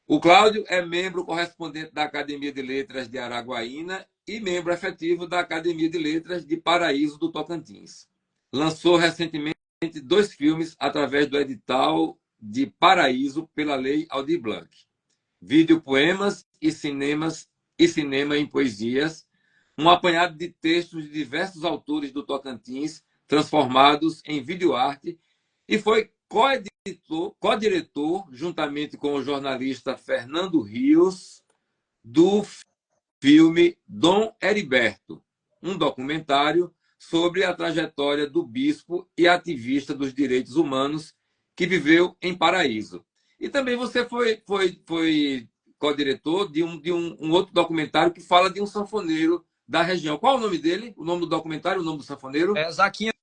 O Cláudio é membro correspondente da Academia de Letras de Araguaína e membro efetivo da Academia de Letras de Paraíso do Tocantins. Lançou recentemente 2 filmes através do edital de Paraíso pela Lei Aldir Blanc. Videopoemas e cinema em poesias, um apanhado de textos de diversos autores do Tocantins transformados em videoarte, e foi co-diretor, juntamente com o jornalista Fernando Rios, do filme Dom Heriberto, um documentário sobre a trajetória do bispo e ativista dos direitos humanos que viveu em Paraíso. E também você foi co-diretor de um outro documentário que fala de um sanfoneiro da região. Qual é o nome dele? O nome do documentário, o nome do sanfoneiro? Zaquinha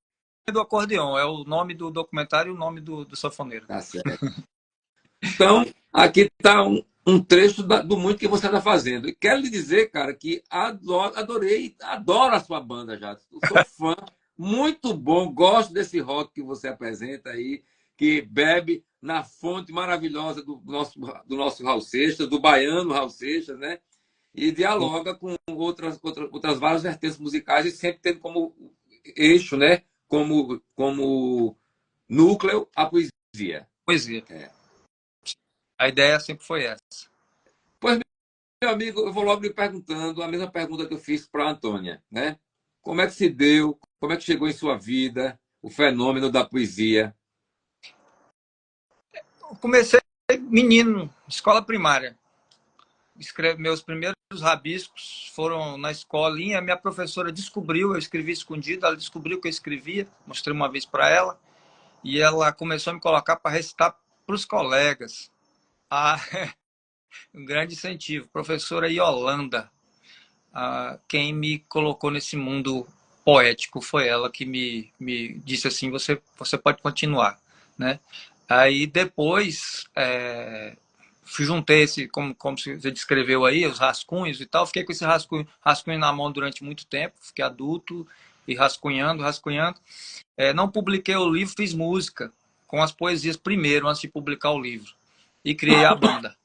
do Acordeão. É o nome do documentário e o nome do sanfoneiro. Tá certo. Então, aqui está um trecho do muito que você está fazendo. E quero lhe dizer, cara, que adoro a sua banda já. Sou fã, muito bom, gosto desse rock que você apresenta aí, que bebe na fonte maravilhosa do nosso Raul Seixas, do baiano Raul Seixas, né? e dialoga com outras várias vertentes musicais e sempre tendo como eixo, né? Como núcleo a poesia. Poesia. A ideia sempre foi essa. Pois, meu amigo, eu vou logo lhe perguntando a mesma pergunta que eu fiz para a Antônia, né? Como é que se deu, como é que chegou em sua vida o fenômeno da poesia? Eu comecei menino, escola primária. Meus primeiros rabiscos foram na escolinha. Minha professora descobriu, eu escrevi escondido, ela descobriu que eu escrevia, mostrei uma vez para ela, e ela começou a me colocar para recitar para os colegas. Um grande incentivo. Professora Yolanda, quem me colocou nesse mundo poético foi ela que me disse assim, você pode continuar, né? Aí depois juntei como você descreveu aí, os rascunhos e tal, fiquei com esse rascunho na mão durante muito tempo, fiquei adulto e rascunhando. Não publiquei o livro, fiz música com as poesias primeiro, antes de publicar o livro, e criei a banda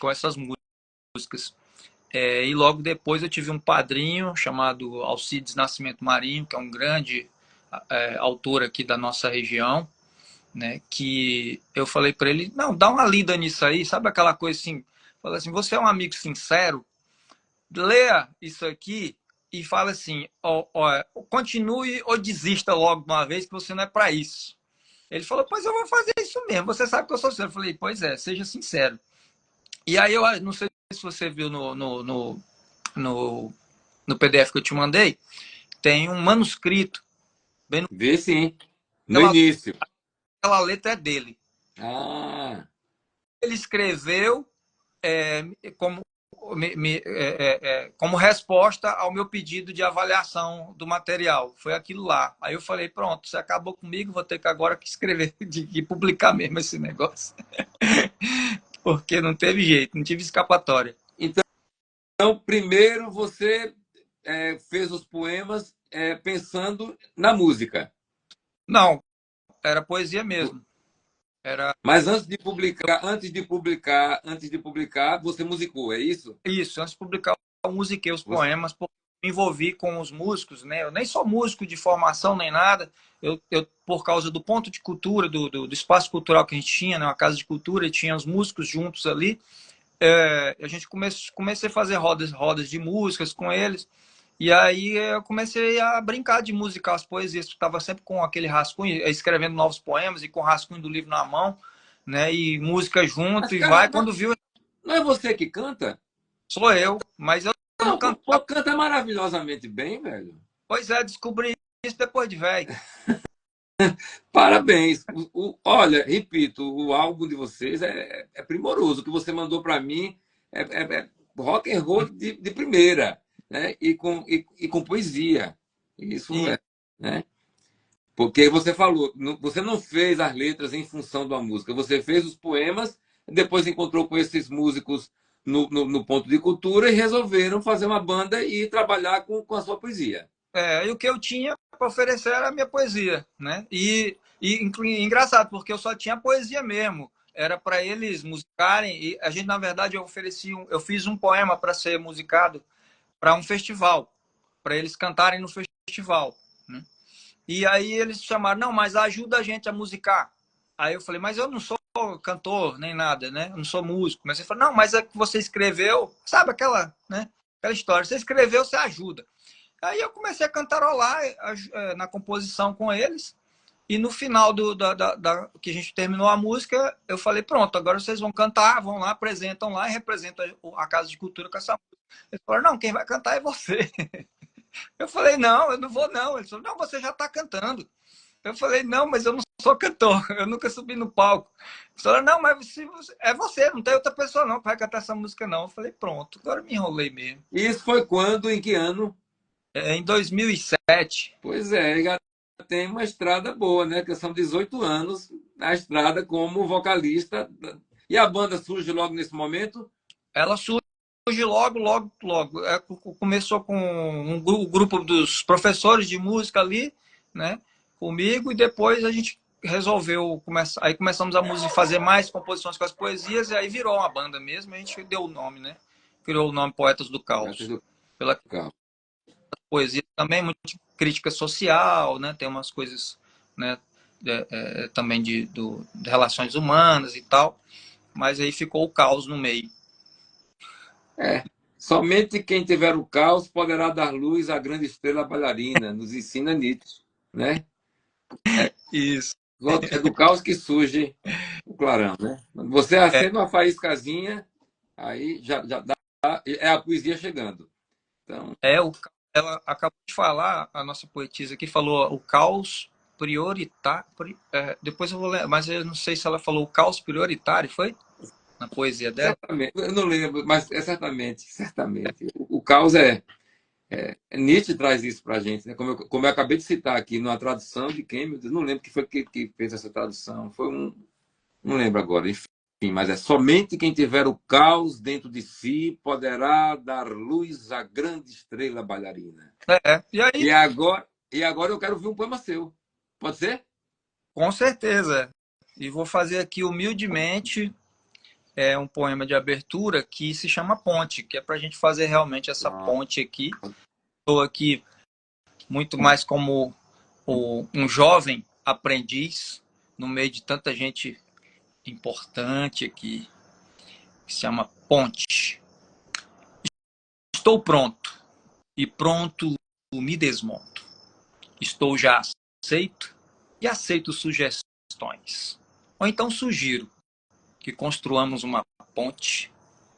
com essas músicas. E logo depois eu tive um padrinho chamado Alcides Nascimento Marinho, que é um grande autor aqui da nossa região, né? Que eu falei para ele, não, dá uma lida nisso aí, sabe aquela coisa assim, fala assim, você é um amigo sincero, leia isso aqui e fala assim, continue ou desista logo de uma vez que você não é para isso. Ele falou, pois eu vou fazer isso mesmo, você sabe que eu sou sincero. Eu falei, pois é, seja sincero. E aí eu não sei se você viu no PDF que eu te mandei, tem um manuscrito. Vê sim, no início. Aquela letra é dele. Ele escreveu como resposta ao meu pedido de avaliação do material. Foi aquilo lá. Aí eu falei, pronto, você acabou comigo, vou ter que agora escrever, de publicar mesmo esse negócio. Porque não teve jeito, não tive escapatória. Então primeiro você fez os poemas pensando na música. Não, era poesia mesmo. Mas antes de publicar, você musicou, é isso? Isso, antes de publicar, eu musiquei os poemas, porque me envolvi com os músicos, né? Eu nem sou músico de formação nem nada. Eu por causa do ponto de cultura, do espaço cultural que a gente tinha, né? Uma casa de cultura, e tinha os músicos juntos ali. A gente comecei a fazer rodas de músicas com eles. E aí eu comecei a brincar de musicar as poesias. Estava sempre com aquele rascunho, escrevendo novos poemas e com o rascunho do livro na mão, né? E música junto. Mas, e cara, vai, quando viu... Não é você que canta? Sou eu, mas eu não canto. Pô, canta maravilhosamente bem, velho. Pois é, descobri isso depois de velho. Parabéns. Olha, repito, o álbum de vocês é primoroso. O que você mandou para mim é rock and roll de primeira, né? E com poesia. Isso é, né? Porque você falou, você não fez as letras em função da música, você fez os poemas, depois encontrou com esses músicos no ponto de cultura e resolveram fazer uma banda e trabalhar com a sua poesia. E o que eu tinha para oferecer era a minha poesia, né? E engraçado, porque eu só tinha poesia mesmo. Era para eles musicarem. E a gente, na verdade, eu fiz um poema para ser musicado para um festival, para eles cantarem no festival, né? E aí eles chamaram, não, mas ajuda a gente a musicar. Aí eu falei, mas eu não sou cantor nem nada, né? Eu não sou músico. Mas ele falou, não, mas é que você escreveu, sabe aquela, né? Aquela história. Você escreveu, você ajuda. Aí eu comecei a cantarolar na composição com eles. E no final que a gente terminou a música, eu falei, pronto, agora vocês vão cantar, vão lá, apresentam lá e representam a Casa de Cultura com essa música. Eles falaram, não, quem vai cantar é você. Eu falei, não, eu não vou não. Eles falaram, não, você já está cantando. Eu falei, não, mas eu não sou cantor, eu nunca subi no palco. Eles falaram, não, mas é você, não tem outra pessoa não que vai cantar essa música não. Eu falei, pronto, agora me enrolei mesmo. E isso foi quando, em que ano? Em 2007. Pois é, já tem uma estrada boa, né? Que são 18 anos na estrada como vocalista. E a banda surge logo nesse momento? Ela surge logo. Começou com o grupo dos professores de música ali, né? Comigo, e depois a gente resolveu começar. Aí começamos a fazer mais composições com as poesias, e aí virou uma banda mesmo, a gente deu o nome, né? criou o nome Poetas do Poetas Caos. do Pela Caos. poesia também, muito crítica social, né? Tem umas coisas, né, também de relações humanas e tal, mas aí ficou o caos no meio. Somente quem tiver o caos poderá dar luz à grande estrela bailarina, nos ensina Nietzsche, né? Isso. É do caos que surge o clarão, né? Você É, acende uma faíscazinha, aí já dá, é a poesia chegando. Então, ela acabou de falar, a nossa poetisa aqui falou o caos prioritário, depois eu vou ler, mas eu não sei se ela falou o caos prioritário, foi? Na poesia dela? certamente, eu não lembro, mas é certamente, certamente. O caos Nietzsche traz isso para a gente, né? Como eu acabei de citar aqui, numa tradução de quem, meu Deus, não lembro quem foi que fez essa tradução. Não lembro agora, enfim, mas é somente quem tiver o caos dentro de si poderá dar luz à grande estrela bailarina. E aí, E agora eu quero ouvir um poema seu. Pode ser? com certeza. E vou fazer aqui humildemente um poema de abertura que se chama Ponte, que é para a gente fazer realmente essa Pronto. ponte aqui. Estou aqui muito mais como um jovem aprendiz no meio de tanta gente importante aqui, que se chama Ponte. Estou pronto, e pronto me desmonto. Estou já aceito e aceito sugestões. Ou então sugiro que construamos uma ponte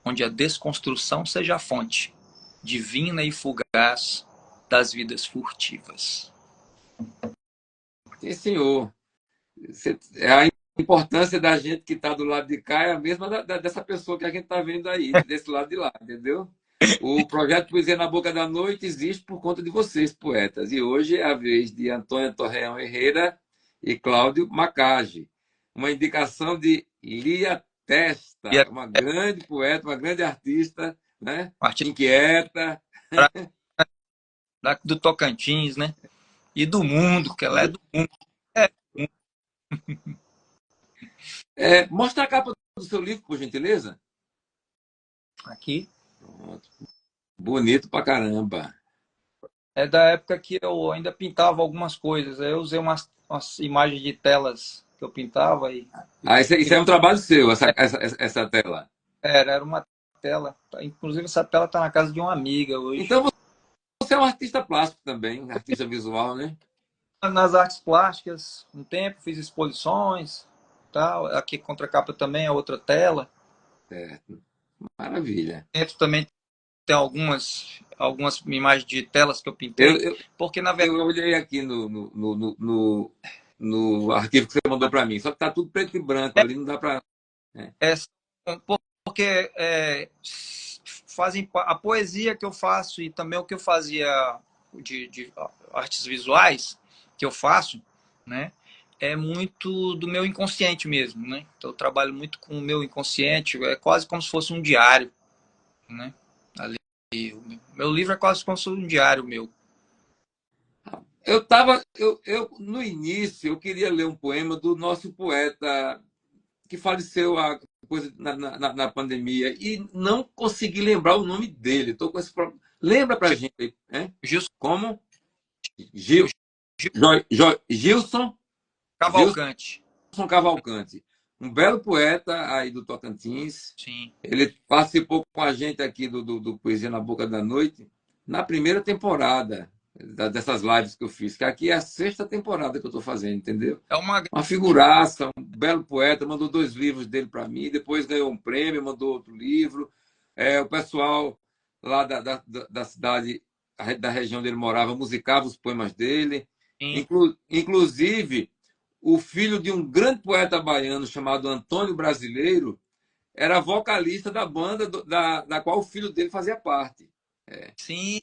onde a desconstrução seja a fonte divina e fugaz das vidas furtivas. Sim, senhor. A importância da gente que está do lado de cá é a mesma dessa pessoa que a gente está vendo aí, desse lado de lá, entendeu? O projeto Poesia na Boca da Noite existe por conta de vocês, poetas. E hoje é a vez de Antônia Torreão Herrera e Cláudio Macage. Uma indicação de Lia Testa, uma grande poeta, uma grande artista, né? Inquieta. Do Tocantins, né? E do mundo, que ela é do mundo. Mostra a capa do seu livro, por gentileza. Aqui. Pronto. Bonito pra caramba. É da época que eu ainda pintava algumas coisas. Aí eu usei umas imagens de telas que eu pintava. Isso é um trabalho seu, essa tela. Era uma tela. Inclusive, essa tela está na casa de uma amiga hoje. Então você é um artista plástico também, um artista visual, né? Nas artes plásticas, um tempo, fiz exposições. Tal. Aqui contra a capa também é outra tela. Certo. Maravilha. Dentro também tem algumas imagens de telas que eu pintei. Porque, na verdade, eu olhei aqui no arquivo que você mandou para mim, só que está tudo preto e branco ali, não dá para. Porque fazem a poesia que eu faço e também o que eu fazia de artes visuais que eu faço, né? É muito do meu inconsciente mesmo, né? Então eu trabalho muito com o meu inconsciente, é quase como se fosse um diário, né? Ali, meu livro é quase como se fosse um diário meu. No início, eu queria ler um poema do nosso poeta que faleceu na pandemia e não consegui lembrar o nome dele. Estou com esse problema. Lembra pra gente, hein? Gilson. Como? Gilson Cavalcante. Gilson Cavalcante. Um belo poeta aí do Tocantins. Sim. Ele participou com a gente aqui do Poesia na Boca da Noite na primeira temporada dessas lives que eu fiz, que aqui é a 6ª temporada que eu estou fazendo, entendeu? É uma figuraça, um belo poeta, mandou 2 livros dele para mim, depois ganhou um prêmio, mandou outro livro. O pessoal lá da cidade, da região onde ele morava, musicava os poemas dele. Inclusive, o filho de um grande poeta baiano chamado Antônio Brasileiro era vocalista da banda da qual o filho dele fazia parte. Sim.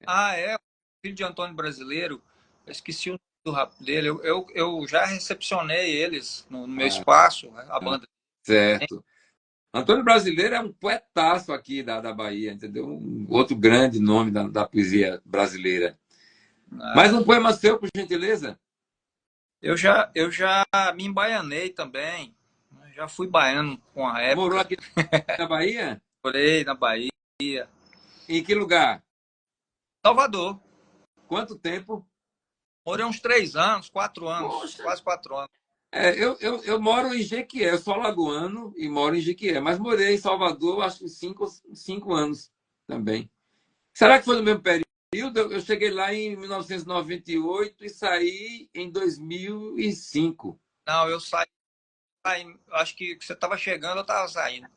O filho de Antônio Brasileiro, eu esqueci o nome dele, eu já recepcionei eles no meu espaço, a banda. Certo. Antônio Brasileiro é um poetaço aqui da Bahia, entendeu? Um outro grande nome da poesia brasileira. Mais um poema seu, por gentileza? Eu já me embaianei também. Já fui baiano com a época. Morou aqui na Bahia? Morei na Bahia. Em que lugar? Salvador. Quanto tempo? Morei uns 3 anos, 4 anos, Poxa. quase 4 anos. Eu moro em Jequié, eu sou alagoano e moro em Jequié, mas morei em Salvador acho que 5 anos também. Será que foi no mesmo período? Eu cheguei lá em 1998 e saí em 2005. Não, eu saí, acho que você estava chegando, eu estava saindo.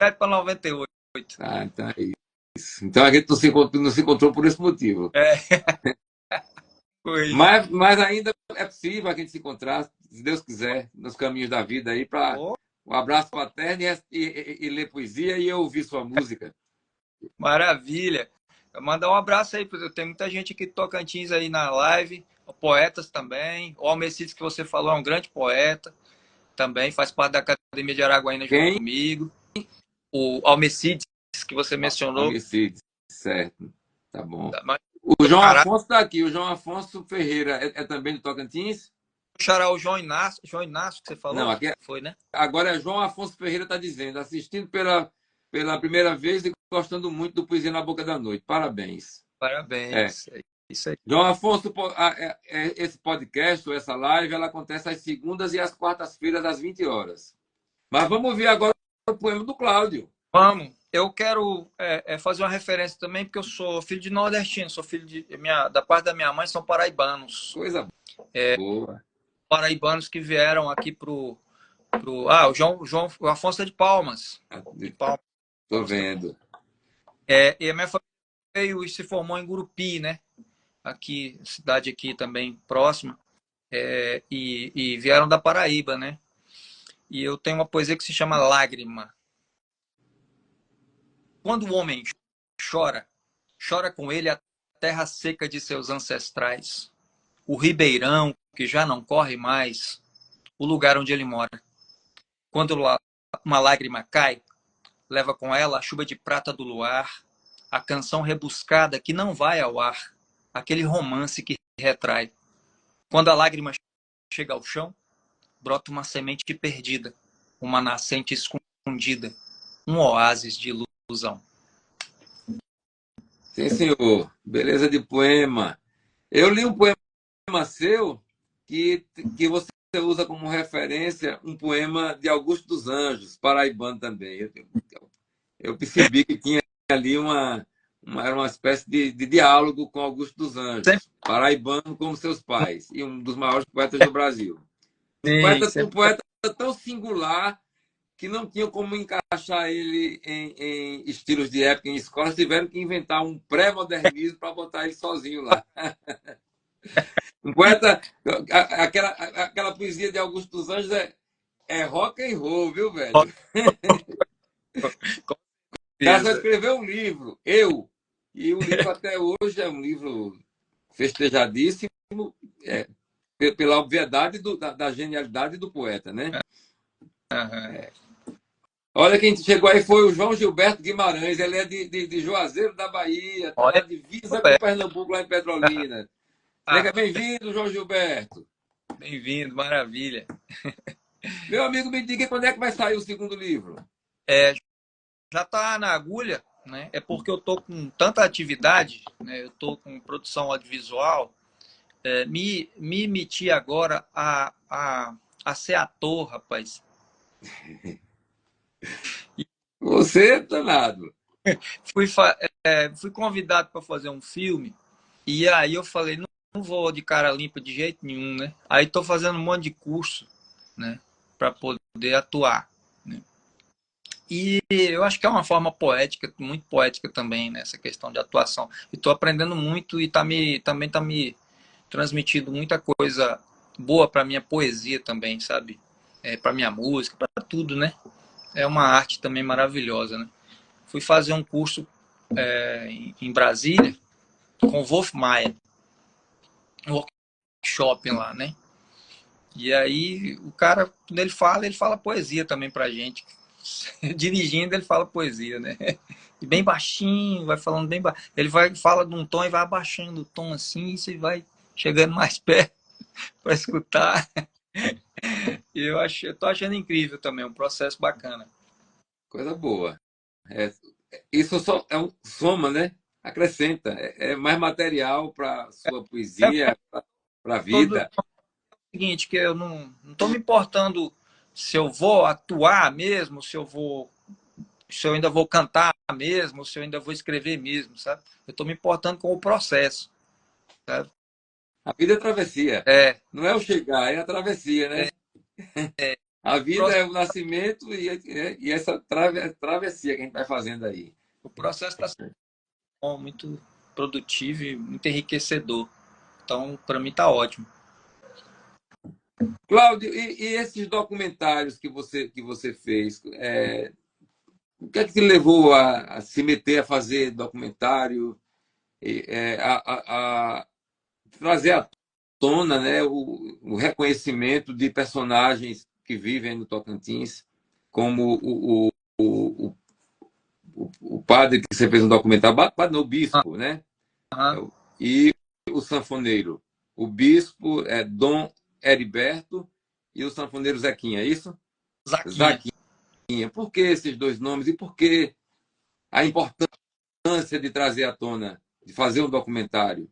7 para 98. Ah, então é isso. Então a gente não se encontrou por esse motivo. Foi. Mas ainda é possível a gente se encontrar, se Deus quiser, nos caminhos da vida aí, para Oh, um abraço paterno e ler poesia e eu ouvir sua música. maravilha. Mandar um abraço aí, porque tem muita gente aqui de Tocantins aí na live, poetas também. O Almecides, que você falou, é um grande poeta, também faz parte da Academia de Araguaína junto Quem? comigo. O Almecides, que você mencionou. Almecides, certo. Tá bom. Mas, O João caraca, Afonso está aqui. O João Afonso Ferreira é também do Tocantins? xará, o João Inácio, que você falou? Não, aqui Foi, né? agora é João Afonso Ferreira está dizendo, assistindo pela primeira vez e gostando muito do Poesia na Boca da Noite. Parabéns. Parabéns. É isso aí. João Afonso, esse podcast, ou essa live, ela acontece às segundas e às quartas-feiras, às 20 horas. Mas vamos ver agora o poema do Cláudio. Vamos. Eu quero fazer uma referência também, porque eu sou filho de nordestino, sou filho da parte da minha mãe, são paraibanos. Coisa boa. Paraibanos que vieram aqui pro o Afonso é de Palmas. De Palmas. Estou vendo. E a minha família veio e se formou em Gurupi, né? Aqui, cidade aqui também próxima. E vieram da Paraíba, né? E eu tenho uma poesia que se chama Lágrima. Quando o homem chora, chora com ele a terra seca de seus ancestrais, o ribeirão que já não corre mais, o lugar onde ele mora. Quando uma lágrima cai, leva com ela a chuva de prata do luar, a canção rebuscada que não vai ao ar, aquele romance que retrai. Quando a lágrima chega ao chão, brota uma semente perdida, uma nascente escondida, um oásis de ilusão. Sim, senhor. Beleza de poema. Eu li um poema seu que você usa como referência um poema de Augusto dos Anjos, paraibano também. Eu percebi que tinha ali era uma espécie de diálogo com Augusto dos Anjos, paraibano como seus pais, e um dos maiores poetas do Brasil. Um poeta tão singular que não tinham como encaixar ele em estilos de época em escolas, tiveram que inventar um pré-modernismo para botar ele sozinho lá. Um poeta, aquela poesia de Augusto dos Anjos é rock and roll, viu, velho? O cara só escreveu um livro, e o livro até hoje é um livro festejadíssimo, pela obviedade da genialidade do poeta, né? Olha, quem chegou aí foi o João Gilberto Guimarães, ele é de Juazeiro da Bahia, está na divisa com Pernambuco, lá em Petrolina. Seja bem-vindo, João Gilberto. Bem-vindo, maravilha. Meu amigo, me diga quando é que vai sair o segundo livro? Já está na agulha, né? É porque eu estou com tanta atividade, né? Eu estou com produção audiovisual, me meti agora a ser ator, rapaz. Você é danado. Fui convidado para fazer um filme e aí eu falei, não vou de cara limpa de jeito nenhum, né? Aí estou fazendo um monte de curso, né? Para poder atuar, né? E eu acho que é uma forma poética, muito poética também, nessa questão de atuação. E estou aprendendo muito e também está me transmitindo muita coisa boa para minha poesia também, sabe? Para minha música, para tudo, né? É uma arte também maravilhosa, né? Fui fazer um curso em Brasília com o Wolf Maia, um workshop lá, né? E aí o cara, quando ele fala poesia também pra gente. Dirigindo, ele fala poesia, né? E bem baixinho, vai falando bem baixinho. Ele fala de um tom e vai abaixando o tom assim, e você vai chegando mais perto para escutar. E eu tô achando incrível também, um processo bacana. Coisa boa. É, isso só é um soma, né? Acrescenta. É mais material para sua É, poesia, para a todo vida. o seguinte, que eu não estou me importando se eu vou atuar mesmo, se eu ainda vou cantar mesmo, se eu ainda vou escrever mesmo, sabe? Eu estou me importando com o processo, sabe? A vida é travessia. É, Não é o chegar, é a travessia, é, né? A vida o é o nascimento e essa travessia que a gente vai fazendo aí. processo está sendo muito produtivo e muito enriquecedor. Então, para mim está ótimo. Cláudio, e esses documentários que você fez, o que é que te levou a se meter a fazer documentário, a trazer à tona, né, o reconhecimento de personagens que vivem no Tocantins, como o padre que você fez um documentário, padre, não, o bispo, né? Aham. E o sanfoneiro. O bispo é Dom Heriberto e o sanfoneiro Zequinha, é isso? Zaquinha. Zaquinha. Por que esses dois nomes e por que a importância de trazer à tona, de fazer um documentário?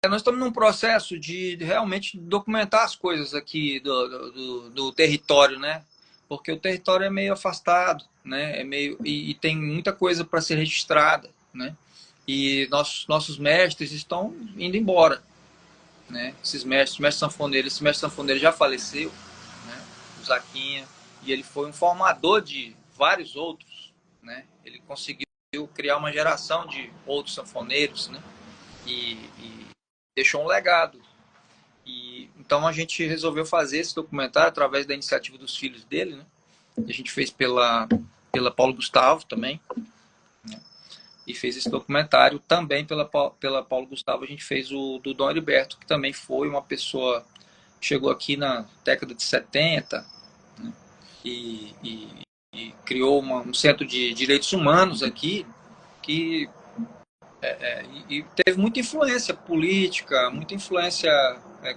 Nós estamos num processo de realmente documentar as coisas aqui do território, né? Porque o território é meio afastado, né? E tem muita coisa para ser registrada, né? E nossos mestres estão indo embora, né? O mestre sanfoneiro, esse mestre sanfoneiro já faleceu, né? O Zaquinha, e ele foi um formador de vários outros, né? Ele conseguiu criar uma geração de outros sanfoneiros, né? E deixou um legado. E então a gente resolveu fazer esse documentário através da iniciativa dos filhos dele, né? A gente fez pela Paulo Gustavo também, né? E fez esse documentário também pela Paulo Gustavo. A gente fez o do Dom Heriberto, que também foi uma pessoa que chegou aqui na década de 70, né? E criou um centro de direitos humanos aqui que e teve muita influência política, muita influência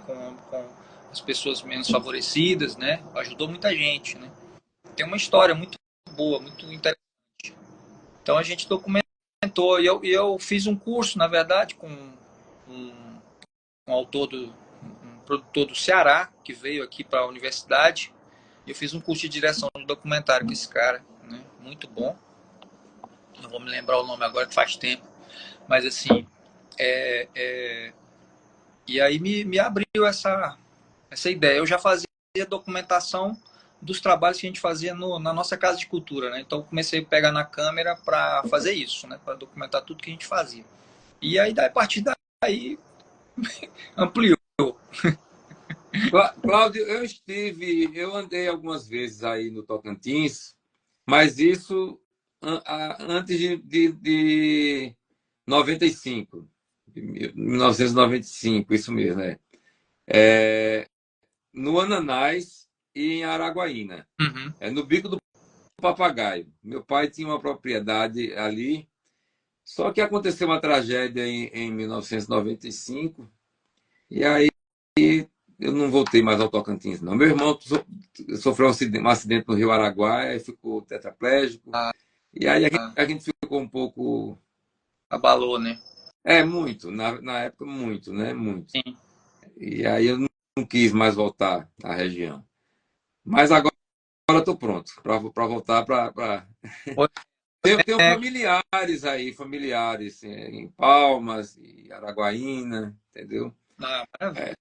com as pessoas menos favorecidas, né? Ajudou muita gente, né? Tem uma história muito boa, muito interessante. Então a gente documentou e eu fiz um curso, na verdade, com um autor um produtor do Ceará que veio aqui para a universidade. Eu fiz um curso de direção de documentário com esse cara, né? Muito bom. Não vou me lembrar o nome agora, que faz tempo, mas assim, é, é, e aí me abriu essa ideia. Eu já fazia documentação dos trabalhos que a gente fazia na nossa casa de cultura, né? Então eu comecei a pegar na câmera para fazer isso, né? Para documentar tudo que a gente fazia. E aí, a partir daí, ampliou. Cláudio, eu andei algumas vezes aí no Tocantins, mas isso antes de 95, de 1995, isso mesmo, né? No Ananás e em Araguaína, Uhum. no Bico do Papagaio. Meu pai tinha uma propriedade ali, só que aconteceu uma tragédia em 1995, e aí eu não voltei mais ao Tocantins, não. Meu irmão sofreu um acidente no Rio Araguaia e ficou tetraplégico. Ah, E aí a gente ficou um pouco. abalou, né? Muito, na época, muito, né? Muito. Sim. E aí eu não quis mais voltar à região. Mas agora estou pronto para voltar para. Tenho É, familiares aí, familiares em Palmas, e Araguaína, entendeu? maravilha.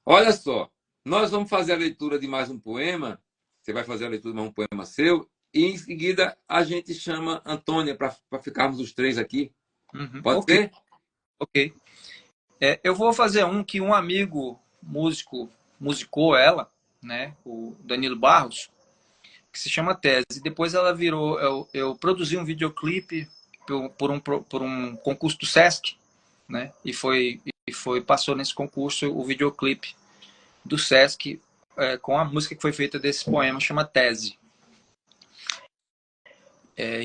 Olha só, nós vamos fazer a leitura de mais um poema. Você vai fazer a leitura de mais um poema seu. E em seguida a gente chama Antônia para ficarmos os três aqui. Uhum. Pode Ok, ser? ok. Eu vou fazer um que um amigo músico musicou ela, né? O Danilo Barros, que se chama Tese. Depois ela virou. Eu produzi um videoclipe por um concurso do Sesc, né? Passou nesse concurso o videoclipe do Sesc com a música que foi feita desse poema, chama Tese.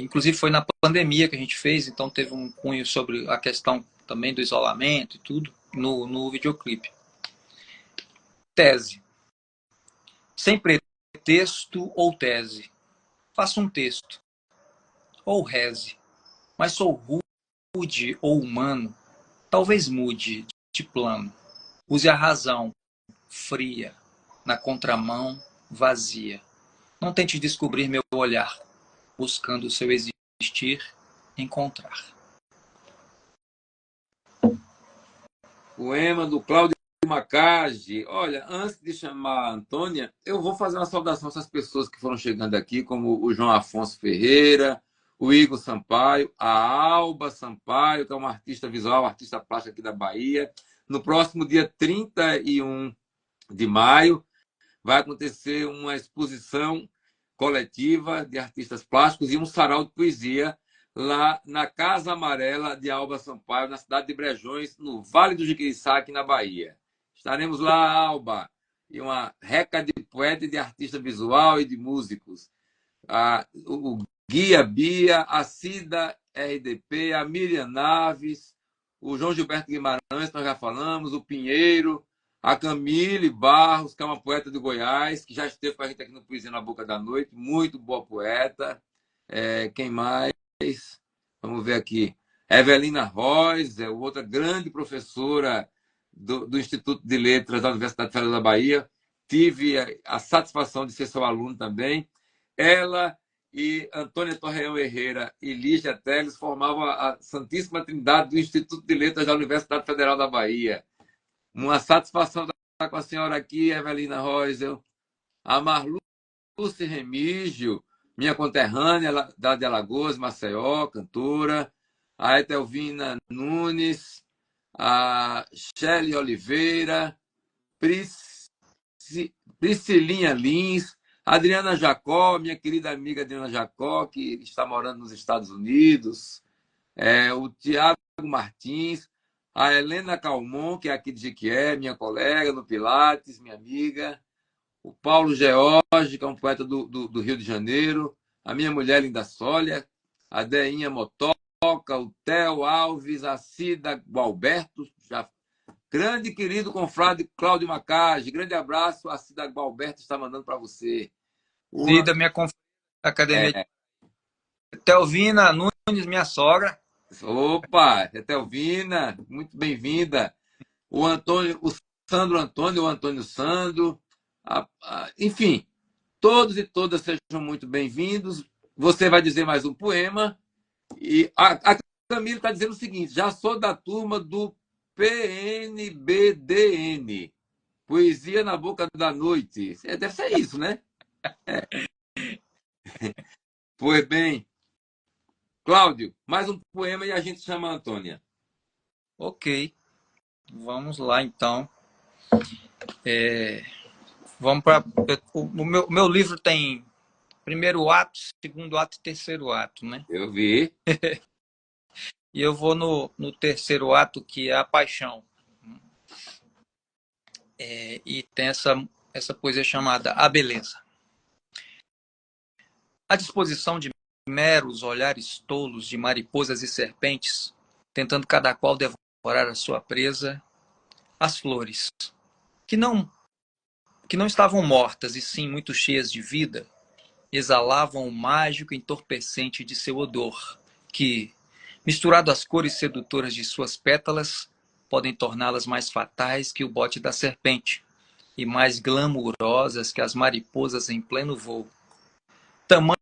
Inclusive foi na pandemia que a gente fez, então teve um cunho sobre a questão também do isolamento e tudo no videoclipe. Tese. Sem pretexto ou tese. Faça um texto. ou reze. Mas sou rude ou humano, talvez mude de plano. Use a razão, fria, na contramão, vazia. Não tente descobrir meu olhar, buscando o seu existir, encontrar. Poema do Cláudio Macage. Olha, antes de chamar a Antônia, eu vou fazer uma saudação a essas pessoas que foram chegando aqui, como o João Afonso Ferreira, o Igor Sampaio, a Alba Sampaio, que é uma artista visual, artista plástica aqui da Bahia. No próximo dia 31 de maio, vai acontecer uma exposição coletiva de artistas plásticos e um sarau de poesia lá na Casa Amarela de Alba Sampaio, na cidade de Brejões, no Vale do Jiquiriçá, aqui na Bahia. Estaremos lá, Alba, e uma reca de poeta e de artista visual e de músicos. O Guia Bia, a Cida RDP, a Miriam Naves, o João Gilberto Guimarães, que nós já falamos, o Pinheiro, a Camille Barros, que é uma poeta de Goiás, que já esteve com a gente aqui no Poesia na Boca da Noite, muito boa poeta. Quem mais? Vamos ver aqui. Evelina Rois, outra grande professora do Instituto de Letras da Universidade Federal da Bahia. Tive a satisfação de ser seu aluno também. Ela e Antônia Torreão Herrera e Lígia Teles formavam a Santíssima Trindade do Instituto de Letras da Universidade Federal da Bahia. Uma satisfação estar com a senhora aqui, Evelina Roisel. A Marluce Remígio, minha conterrânea da de Alagoas, Maceió, cantora. A Etelvina Nunes, a Shelly Oliveira, Priscilinha Lins, Adriana Jacó, minha querida amiga Adriana Jacó, que está morando nos Estados Unidos, o Tiago Martins, a Helena Calmon, que é aqui de Jequié, minha colega no Pilates, minha amiga, o Paulo George, que é um poeta do Rio de Janeiro, a minha mulher Linda Sólia, a Deinha Motoca, o Theo Alves, a Cida Gualberto, grande querido confrade Cláudio Macage, grande abraço, a Cida Gualberto está mandando para você. Cida, minha academia. Telvina Nunes, minha sogra. Opa, Telvina, muito bem-vinda. O Sandro Antônio, o Antônio Sandro, enfim, todos e todas sejam muito bem-vindos. Você vai dizer mais um poema. E a Camila está dizendo o seguinte: já sou da turma do PNBDN, Poesia na Boca da Noite. Deve ser isso, né? Pois bem. Cláudio, mais um poema e a gente chama a Antônia. Ok. Vamos lá, então. Vamos para. O meu livro tem primeiro ato, segundo ato e terceiro ato, né? Eu vi. E eu vou no terceiro ato, que é a paixão. E tem essa poesia chamada A Beleza. A disposição de meros olhares tolos de mariposas e serpentes, tentando cada qual devorar a sua presa, as flores, que não estavam mortas e sim muito cheias de vida, exalavam o mágico entorpecente de seu odor, que, misturado às cores sedutoras de suas pétalas, podem torná-las mais fatais que o bote da serpente e mais glamourosas que as mariposas em pleno voo. Tamanho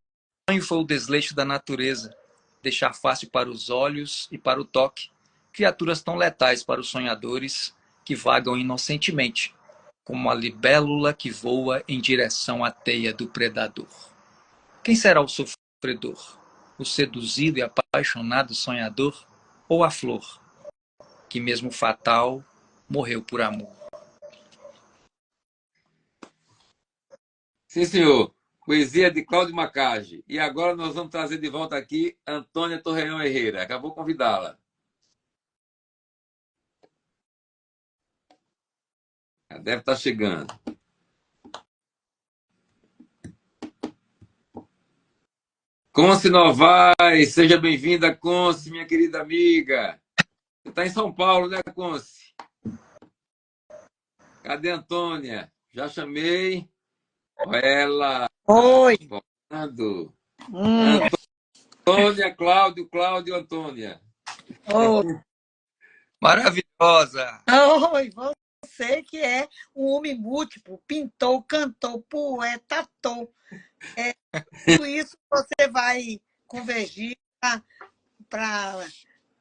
foi o desleixo da natureza, deixar fácil para os olhos e para o toque criaturas tão letais para os sonhadores que vagam inocentemente, como a libélula que voa em direção à teia do predador. Quem será o sofredor? O seduzido e apaixonado sonhador? Ou a flor, que mesmo fatal, morreu por amor? Sim, senhor. Poesia de Cláudio Macage. E agora nós vamos trazer de volta aqui Antônia Torreão Herrera. Acabou convidá-la. Deve estar chegando. Conce Novaes, seja bem-vinda, Conce, minha querida amiga. Você está em São Paulo, né, Conce? Cadê a Antônia? Já chamei. Ela. Oi. Antônia. Antônia, Cláudio, Cláudio, Antônia. Oh, Maravilhosa! oi, você que é um homem múltiplo, pintor, cantor, poeta, ator. Tudo isso você vai convergir para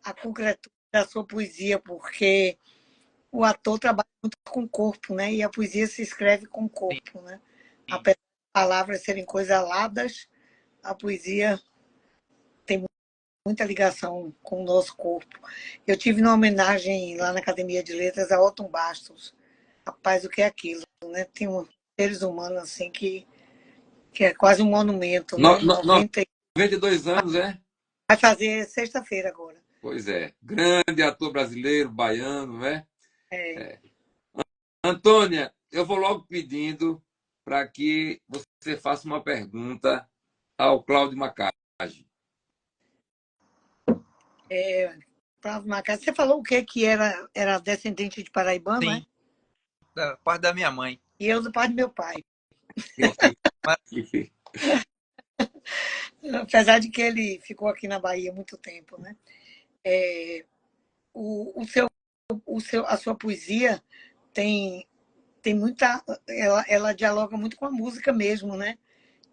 a concretude da sua poesia, porque o ator trabalha muito com o corpo, né? E a poesia se escreve com o Sim, corpo, né? sim. Apesar das palavras serem coisas aladas, a poesia tem muita ligação com o nosso corpo. Eu tive uma homenagem lá na Academia de Letras a Otton Bastos. Rapaz, o que é aquilo, né? Tem seres humanos assim que é quase um monumento, No, né? no, no- 90, 92 anos, é? vai fazer sexta-feira agora. Pois é. Grande ator brasileiro, baiano, né? É, Antônia, eu vou logo pedindo para que você faça uma pergunta ao Cláudio Macage. Flávio Macari, você falou o quê? Que era descendente de paraibano, né? Sim, da parte da minha mãe. E eu do pai do meu pai. Apesar de que ele ficou aqui na Bahia há muito tempo, né? É, a sua poesia tem muita. Ela dialoga muito com a música mesmo, né?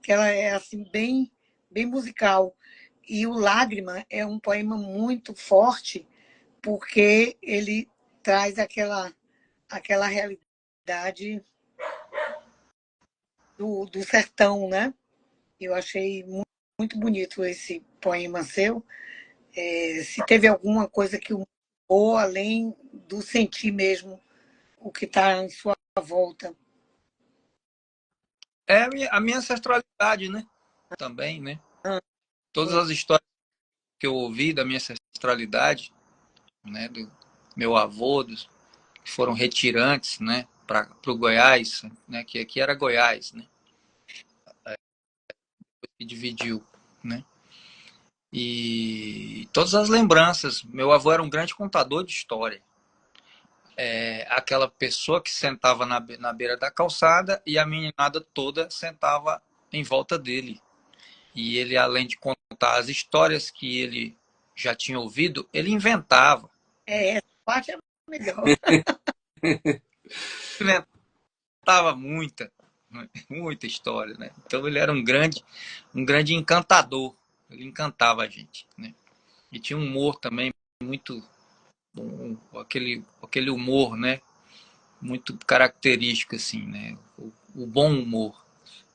Que ela é assim, bem musical. E o Lágrima é um poema muito forte, porque ele traz aquela realidade do sertão, né? Eu achei muito bonito esse poema seu. Se teve alguma coisa que o ou além do sentir mesmo o que está em sua volta. É a minha ancestralidade, né? Também, né? Todas as histórias que eu ouvi da minha ancestralidade, né? Do meu avô, que foram retirantes, né? Para o Goiás, né? Que aqui era Goiás, né? Que dividiu, né? E todas as lembranças. Meu avô era um grande contador de história. Aquela pessoa que sentava na beira da calçada e a meninada toda sentava em volta dele. E ele, além de contar as histórias que ele já tinha ouvido, ele inventava. Essa parte é melhor. Inventava muita história, né? Então ele era um grande encantador. Ele encantava a gente, né? E tinha um humor também muito, aquele humor, né? Muito característico, assim, né? O bom humor.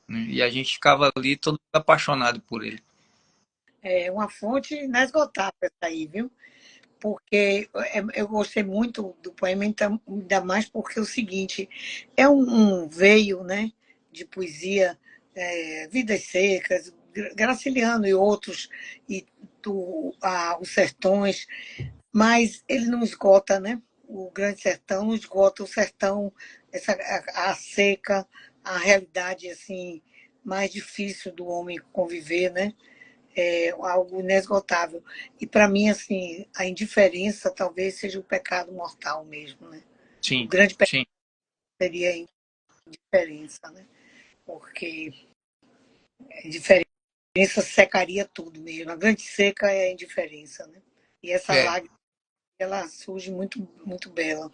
Né? E a gente ficava ali todo apaixonado por ele. É uma fonte inesgotável essa aí, viu? Porque eu gostei muito do poema, então, ainda mais porque é o seguinte, é um veio, né, de poesia, Vidas Secas, Graciliano e outros, e os Sertões, mas ele não esgota, né? O Grande Sertão não esgota o sertão, a seca, a realidade assim mais difícil do homem conviver, né? É algo inesgotável. E para mim, assim, a indiferença talvez seja o pecado mortal mesmo, né? O Sim, grande pecado sim. seria a indiferença, né? Porque a indiferença secaria tudo mesmo. A grande seca é a indiferença, né? E essa É. lágrima, ela surge muito bela.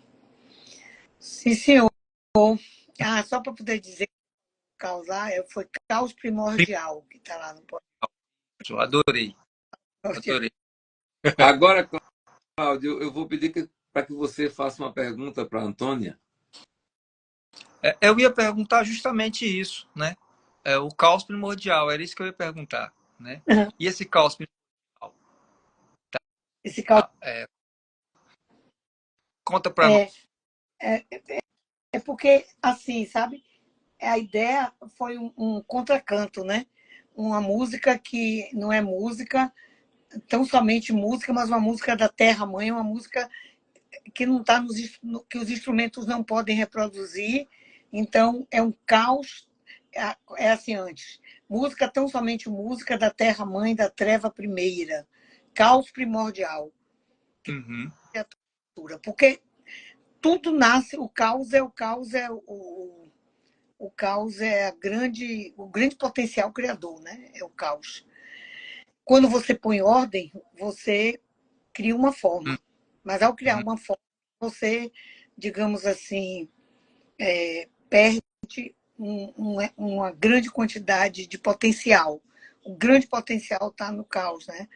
Sim, senhor. Só para poder dizer causar, foi caos primordial que está lá no Eu adorei, poema. adorei. Agora, Cláudio, eu vou pedir para que você faça uma pergunta para a Antônia. Eu ia perguntar justamente isso, né? O caos primordial, era isso que eu ia perguntar, né? E esse caos primordial? Esse caos Conta para nós. é porque, assim, sabe? A ideia foi um contracanto, né? Uma música que não é música, tão somente música, mas uma música da terra-mãe, uma música que não está que os instrumentos não podem reproduzir. Então, é um caos. É assim antes. Música tão somente música da terra-mãe, da treva primeira. Caos primordial. Uhum. Porque tudo nasce, o caos é o grande potencial criador, né? É o caos. quando você põe ordem, você cria uma forma. Mas ao criar uma forma, você, digamos assim, perde uma grande quantidade de potencial. O grande potencial está no caos, né?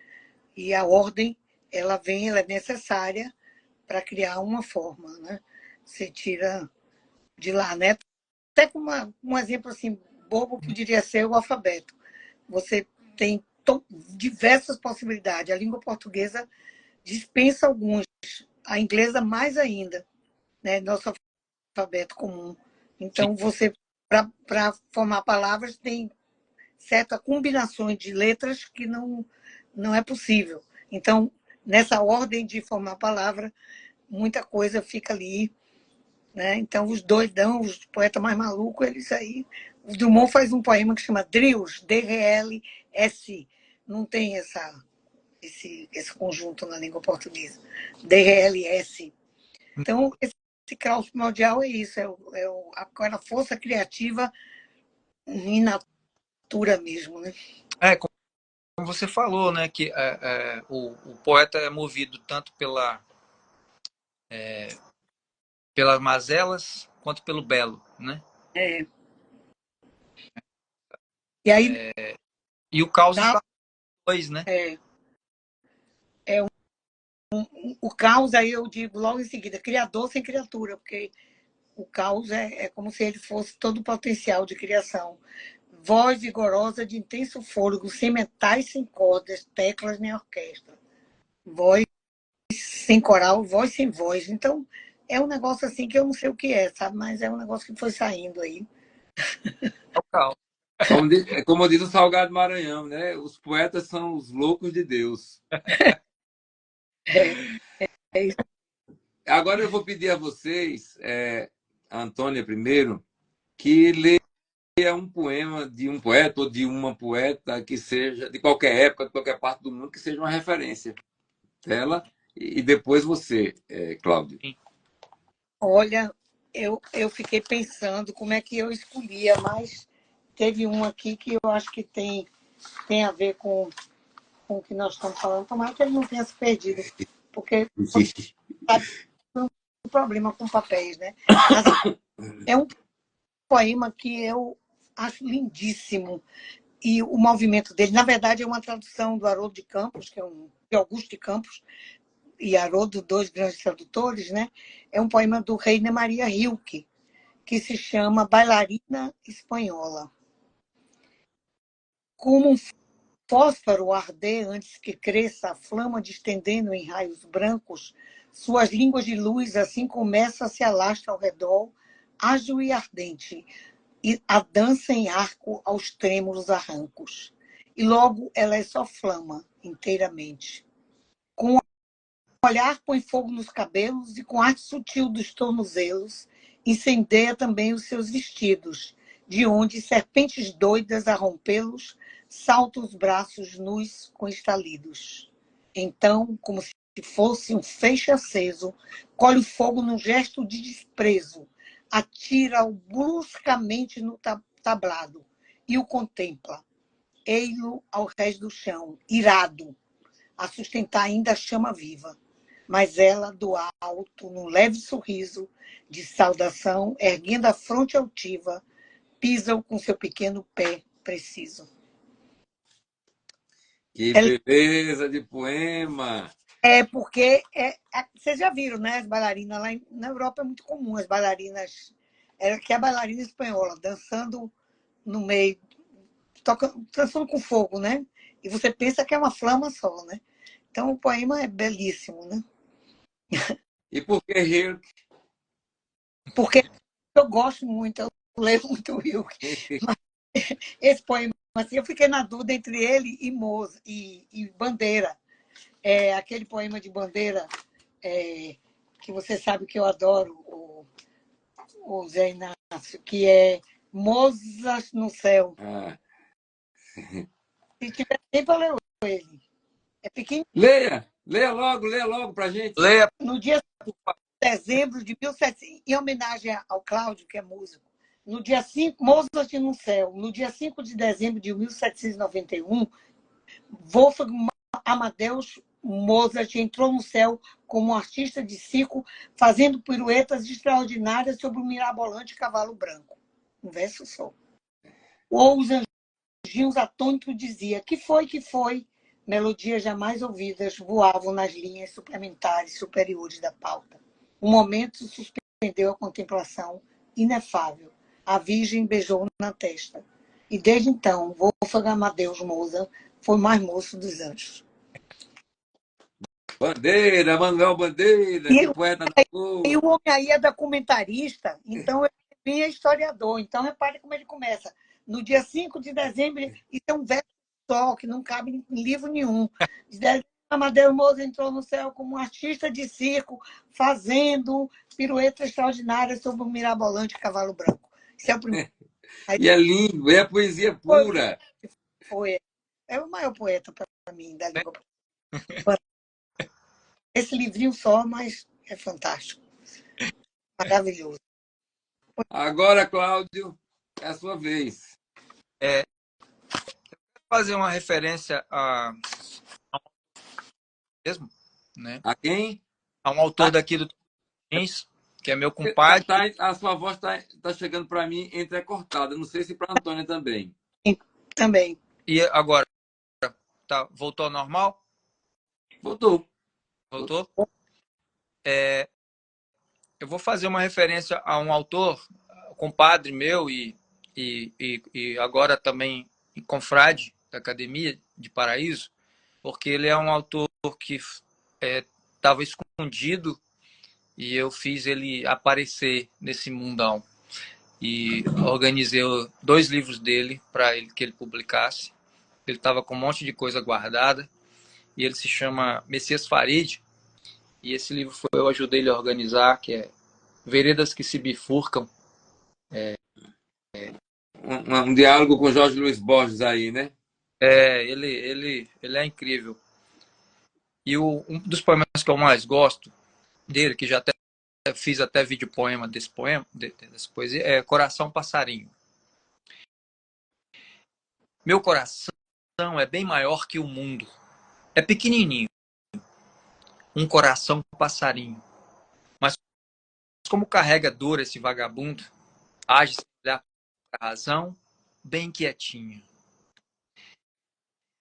E a ordem, ela é necessária para criar uma forma, né? Você tira de lá, né? Até com um exemplo assim bobo poderia ser o alfabeto. Você tem diversas possibilidades. A língua portuguesa dispensa alguns, a inglesa mais ainda, né? Nosso alfabeto comum. Então, você, para formar palavras, tem certas combinações de letras que não é possível. Então, nessa ordem de formar palavra, muita coisa fica ali, né? Então, os doidão, os poetas mais malucos, eles aí... O Drummond faz um poema que chama Drills, D-R-L-S. Não tem esse conjunto na língua portuguesa. D-R-L-S. Então, esse caos primordial é isso, a força criativa in natura mesmo, né? Como você falou, né, que o poeta é movido tanto pelas mazelas quanto pelo belo, né? E aí E o caos está dois, né? O caos, aí eu digo logo em seguida, criador sem criatura, porque o caos é como se ele fosse todo o potencial de criação. Voz vigorosa de intenso fôlego, sem metais, sem cordas, teclas nem orquestra. Voz sem coral, voz sem voz. Então, é um negócio assim que eu não sei o que é, sabe? Mas é um negócio que foi saindo aí. É o caos. Como diz o Salgado Maranhão, né? Os poetas são os loucos de Deus. É isso. Agora eu vou pedir a vocês, a Antônia primeiro, que leia um poema de um poeta ou de uma poeta que seja, de qualquer época, de qualquer parte do mundo, que seja uma referência dela. E depois você, Cláudio. Olha, eu fiquei pensando como é que eu escolhia, mas teve um aqui que eu acho que tem a ver com o que nós estamos falando. Tomara que ele não tenha se perdido, porque sabe, um problema com papéis, né? Mas é um poema que eu acho lindíssimo. E o movimento dele, na verdade, é uma tradução do Haroldo de Campos, que é de Augusto de Campos, e Haroldo, dois grandes tradutores, né? É um poema do Reina Maria Rilke, que se chama Bailarina Espanhola. Como um fósforo arder antes que cresça a flama distendendo em raios brancos, suas línguas de luz assim começa a se alastra ao redor, ágil e ardente, e a dança em arco aos trêmulos arrancos. E logo ela é só flama inteiramente. Com o olhar põe fogo nos cabelos e com arte sutil dos tornozelos incendeia também os seus vestidos, de onde serpentes doidas a rompê-los saltam os braços nus com estalidos. Então, como se fosse um feixe aceso, colhe o fogo num gesto de desprezo, atira-o bruscamente no tablado e o contempla. Ei-lo ao rés do chão, irado, a sustentar ainda a chama viva. Mas ela, do alto, num leve sorriso de saudação, erguendo a fronte altiva, pisa-o com seu pequeno pé preciso. Que beleza de poema! Porque vocês já viram, né? As bailarinas lá na Europa é muito comum, as bailarinas, que é a bailarina espanhola, dançando no meio, dançando com fogo, né? E você pensa que é uma flama só, né? Então o poema é belíssimo, né? E por que Rilke? Porque eu gosto muito, eu leio muito o Rilke. Mas esse poema, assim, eu fiquei na dúvida entre ele e Bandeira. Aquele poema de Bandeira, que você sabe que eu adoro, o Zé Inácio, que é Mozas no Céu. Se tiver tempo, eu leio ele. É pequeno. Leia logo pra gente. Leia. No dia 5 de dezembro de 1700, em homenagem ao Cláudio, que é músico, no dia 5, Mozart no Céu, no dia 5 de dezembro de 1791, Wolfgang Amadeus Mozart entrou no céu como um artista de circo, fazendo piruetas extraordinárias sobre um mirabolante cavalo branco. Um verso só. Ou os anjinhos atônitos dizia: que foi, que foi? Melodias jamais ouvidas voavam nas linhas suplementares superiores da pauta. Um momento suspendeu a contemplação inefável. A Virgem beijou na testa. E desde então, Wolfgang Amadeus Mozart foi o mais moço dos anjos. Bandeira, Manuel Bandeira, que poeta da E cor. o homem aí é documentarista, então ele é historiador. Então, repare como ele começa. No dia 5 de dezembro, isso é um verso só, que não cabe em livro nenhum. De dezembro, Amadeus Mozart entrou no céu como um artista de circo, fazendo piruetas extraordinárias sobre um mirabolante cavalo branco. Isso é o primeiro. Aí, E é lindo, é poesia pura. foi, é o maior poeta para mim da língua. Esse livrinho só, mas é fantástico. Maravilhoso. Agora, Cláudio, é a sua vez. Fazer uma referência mesmo, né? A quem? A um autor daqui do Tocantins, que é meu compadre. A sua voz tá chegando para mim entrecortada. Não sei se para a Antônia também. Também. E agora, voltou ao normal? Voltou. Voltou? Eu vou fazer uma referência a um autor, compadre meu e agora também confrade da Academia de Paraíso, porque ele é um autor que estava escondido e eu fiz ele aparecer nesse mundão. E organizei 2 livros dele para que ele publicasse. Ele estava com um monte de coisa guardada e ele se chama Messias Farid. E esse livro eu ajudei ele a organizar, que é Veredas que se bifurcam. Um diálogo com Jorge Luiz Borges aí, né? Ele é incrível. E um dos poemas que eu mais gosto dele, que já fiz até vídeo poema dessa poesia, é Coração Passarinho. Meu coração é bem maior que o mundo. É pequenininho. Um coração passarinho. Mas como carrega dor esse vagabundo, age sem olhar para a razão, bem quietinho.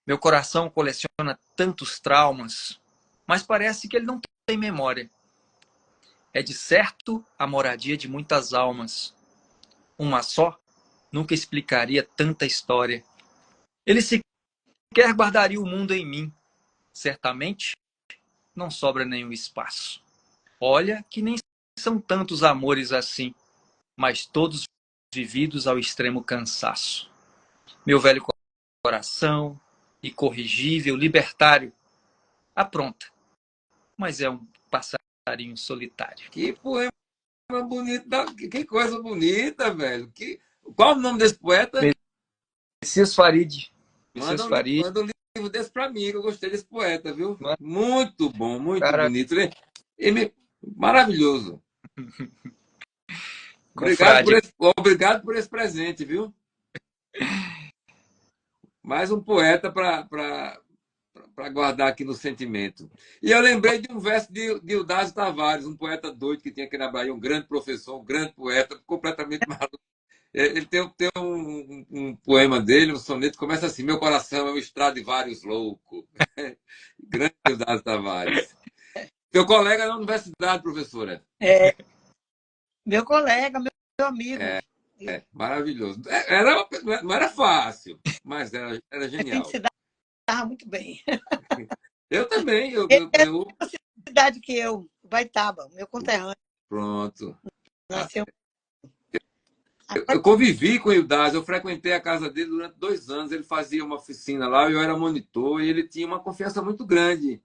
Meu coração coleciona tantos traumas, mas parece que ele não tem memória. É de certo a moradia de muitas almas. Uma só nunca explicaria tanta história. Ele sequer guardaria o mundo em mim. Certamente não sobra nenhum espaço. Olha que nem são tantos amores assim, mas todos vividos ao extremo cansaço. Meu velho coração, incorrigível, libertário, apronta, mas é um passarinho solitário. Que poema bonito. Que coisa bonita, velho. Qual o nome desse poeta? Messias Farid. Manda um livro desse para mim, que eu gostei desse poeta, viu? Muito bom, muito bonito. Maravilhoso. Obrigado por esse presente, viu? Mais um poeta para guardar aqui no sentimento. E eu lembrei de um verso de Eudásio Tavares, um poeta doido que tinha aqui na Bahia, um grande professor, um grande poeta, completamente maluco. Ele tem um poema dele, um soneto, que começa assim: meu coração é um Stradivarius louco. Grande Eudásio Tavares. Seu colega na universidade, professora. Meu colega, meu amigo. Maravilhoso. Não era fácil, mas era genial. A gente se dava muito bem. Eu também. Ele é da mesma cidade que eu, Baitaba, meu conterrâneo. Pronto. Nasceu. Eu convivi com o Eudásio, eu frequentei a casa dele durante 2 anos. Ele fazia uma oficina lá, eu era monitor, e ele tinha uma confiança muito grande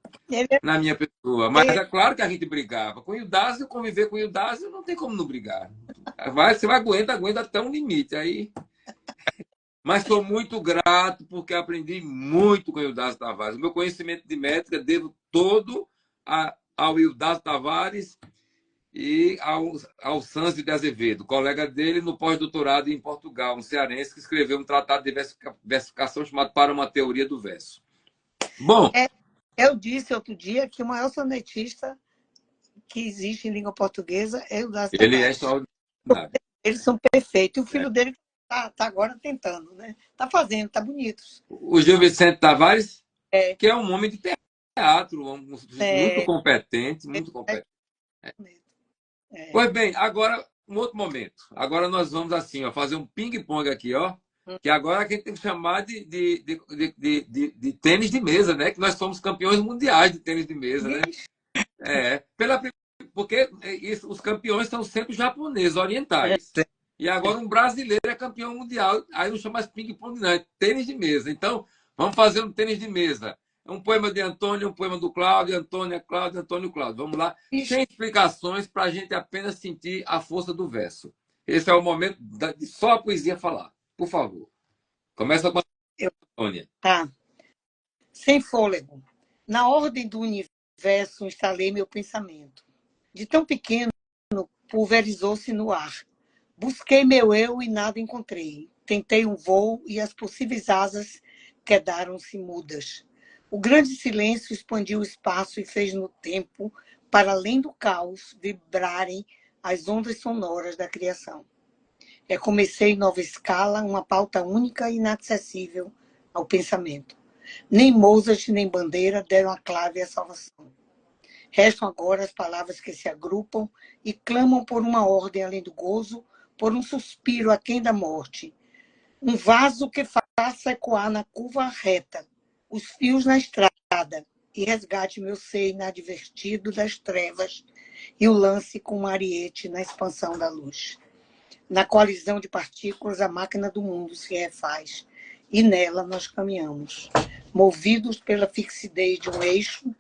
na minha pessoa. Mas é claro que a gente brigava. Com o Eudásio, conviver com o Eudásio, não tem como não brigar. Você aguenta até um limite. Aí... Mas sou muito grato, porque aprendi muito com o Eudásio Tavares. O meu conhecimento de métrica devo todo ao Eudásio Tavares e ao Sâncio de Azevedo, colega dele no pós-doutorado em Portugal, um cearense que escreveu um tratado de versificação chamado Para uma Teoria do Verso. Bom, Eu disse outro dia que o maior sonetista que existe em língua portuguesa é o Dácio ele é Tavares. extraordinário. Eles são perfeitos. E o É. filho dele tá agora tentando, né? Tá fazendo, tá bonito. O Gil Vicente Tavares, É, que é um homem de teatro, um sujeito muito é, competente, muito competente. é. Pois bem, agora um outro momento. Agora nós vamos assim, ó, fazer um ping-pong aqui, ó. Que agora a gente tem que chamar de tênis de mesa, né? Que nós somos campeões mundiais de tênis de mesa, né? Porque os campeões são sempre japoneses, orientais. E agora um brasileiro é campeão mundial. Aí não chama mais ping-pong, não, é tênis de mesa. Então, vamos fazer um tênis de mesa. Um poema de Antônio, um poema do Cláudio, Antônio, Cláudio, Antônio, Cláudio. Vamos lá, sem explicações, para a gente apenas sentir a força do verso. Esse é o momento de só a poesia falar. Por favor. Começa com a Antônia. Tá. Sem fôlego. Na ordem do universo instalei meu pensamento. De tão pequeno, pulverizou-se no ar. Busquei meu eu e nada encontrei. Tentei um voo e as possíveis asas quedaram-se mudas. O grande silêncio expandiu o espaço e fez no tempo, para além do caos, vibrarem as ondas sonoras da criação. Recomecei nova escala, uma pauta única e inacessível ao pensamento. Nem Mozart, nem bandeira deram a clave à salvação. Restam agora as palavras que se agrupam e clamam por uma ordem além do gozo, por um suspiro aquém da morte. Um vaso que faça ecoar na curva reta, os fios na estrada, e resgate meu ser inadvertido das trevas e o lance com um ariete na expansão da luz. Na colisão de partículas, a máquina do mundo se refaz, e nela nós caminhamos, movidos pela fixidez de um eixo,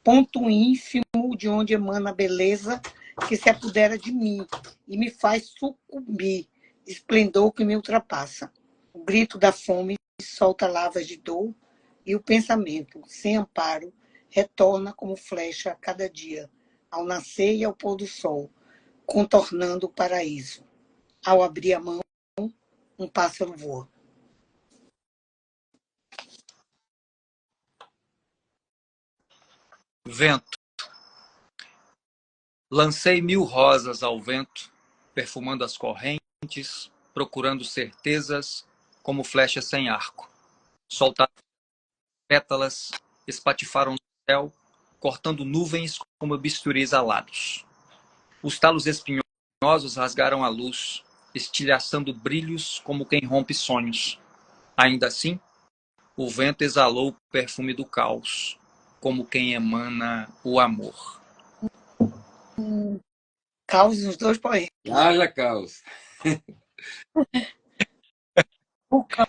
ponto ínfimo de onde emana a beleza que se apodera de mim e me faz sucumbir, esplendor que me ultrapassa. O grito da fome solta lavas de dor e o pensamento, sem amparo, retorna como flecha a cada dia, ao nascer e ao pôr do sol, contornando o paraíso. Ao abrir a mão, um pássaro voa. Vento. Lancei 1000 rosas ao vento, perfumando as correntes, procurando certezas como flechas sem arco. Soltaram pétalas, espatifaram no céu, cortando nuvens como bisturis alados. Os talos espinhosos rasgaram a luz, estilhaçando brilhos como quem rompe sonhos. Ainda assim, o vento exalou o perfume do caos, como quem emana o amor. Caos nos dois poemas. Haja caos. Vulcão.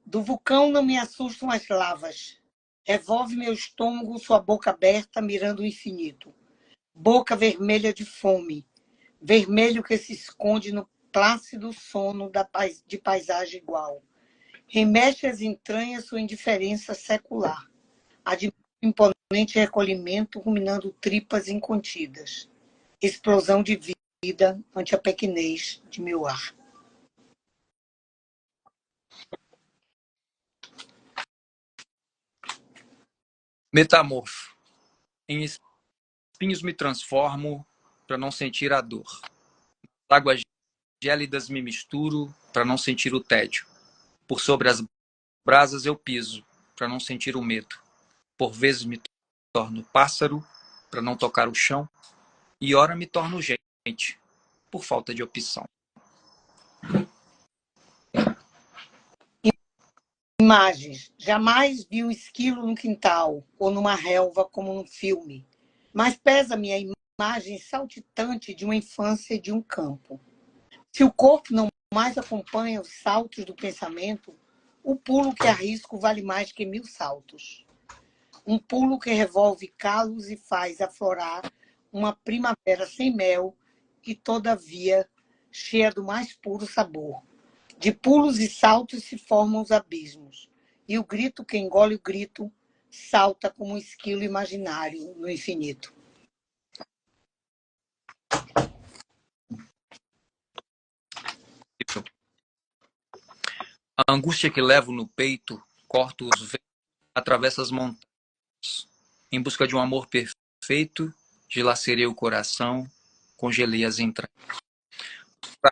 Do vulcão não me assustam as lavas. Revolve meu estômago sua boca aberta, mirando o infinito. Boca vermelha de fome. Vermelho que se esconde no plácido sono de paisagem igual. Remexe às entranhas sua indiferença secular. Admira o imponente recolhimento, ruminando tripas incontidas. Explosão de vida ante a pequenez de meu ar. Metamorfo. Em espinhos me transformo para não sentir a dor. Águas gélidas me misturo para não sentir o tédio. Por sobre as brasas eu piso para não sentir o medo. Por vezes me torno pássaro para não tocar o chão. E ora me torno gente por falta de opção. Imagens. Jamais vi um esquilo no quintal ou numa relva como num filme. Mas pesa-me a imagem saltitante de uma infância e de um campo. Se o corpo não mais acompanha os saltos do pensamento, o pulo que arrisco vale mais que 1000 saltos. Um pulo que revolve calos e faz aflorar uma primavera sem mel e, todavia, cheia do mais puro sabor. De pulos e saltos se formam os abismos, e o grito que engole o grito salta como um esquilo imaginário no infinito. A angústia que levo no peito, corto os ventos atravesso as montanhas. Em busca de um amor perfeito, dilacerei o coração, congelei as entranhas. Pra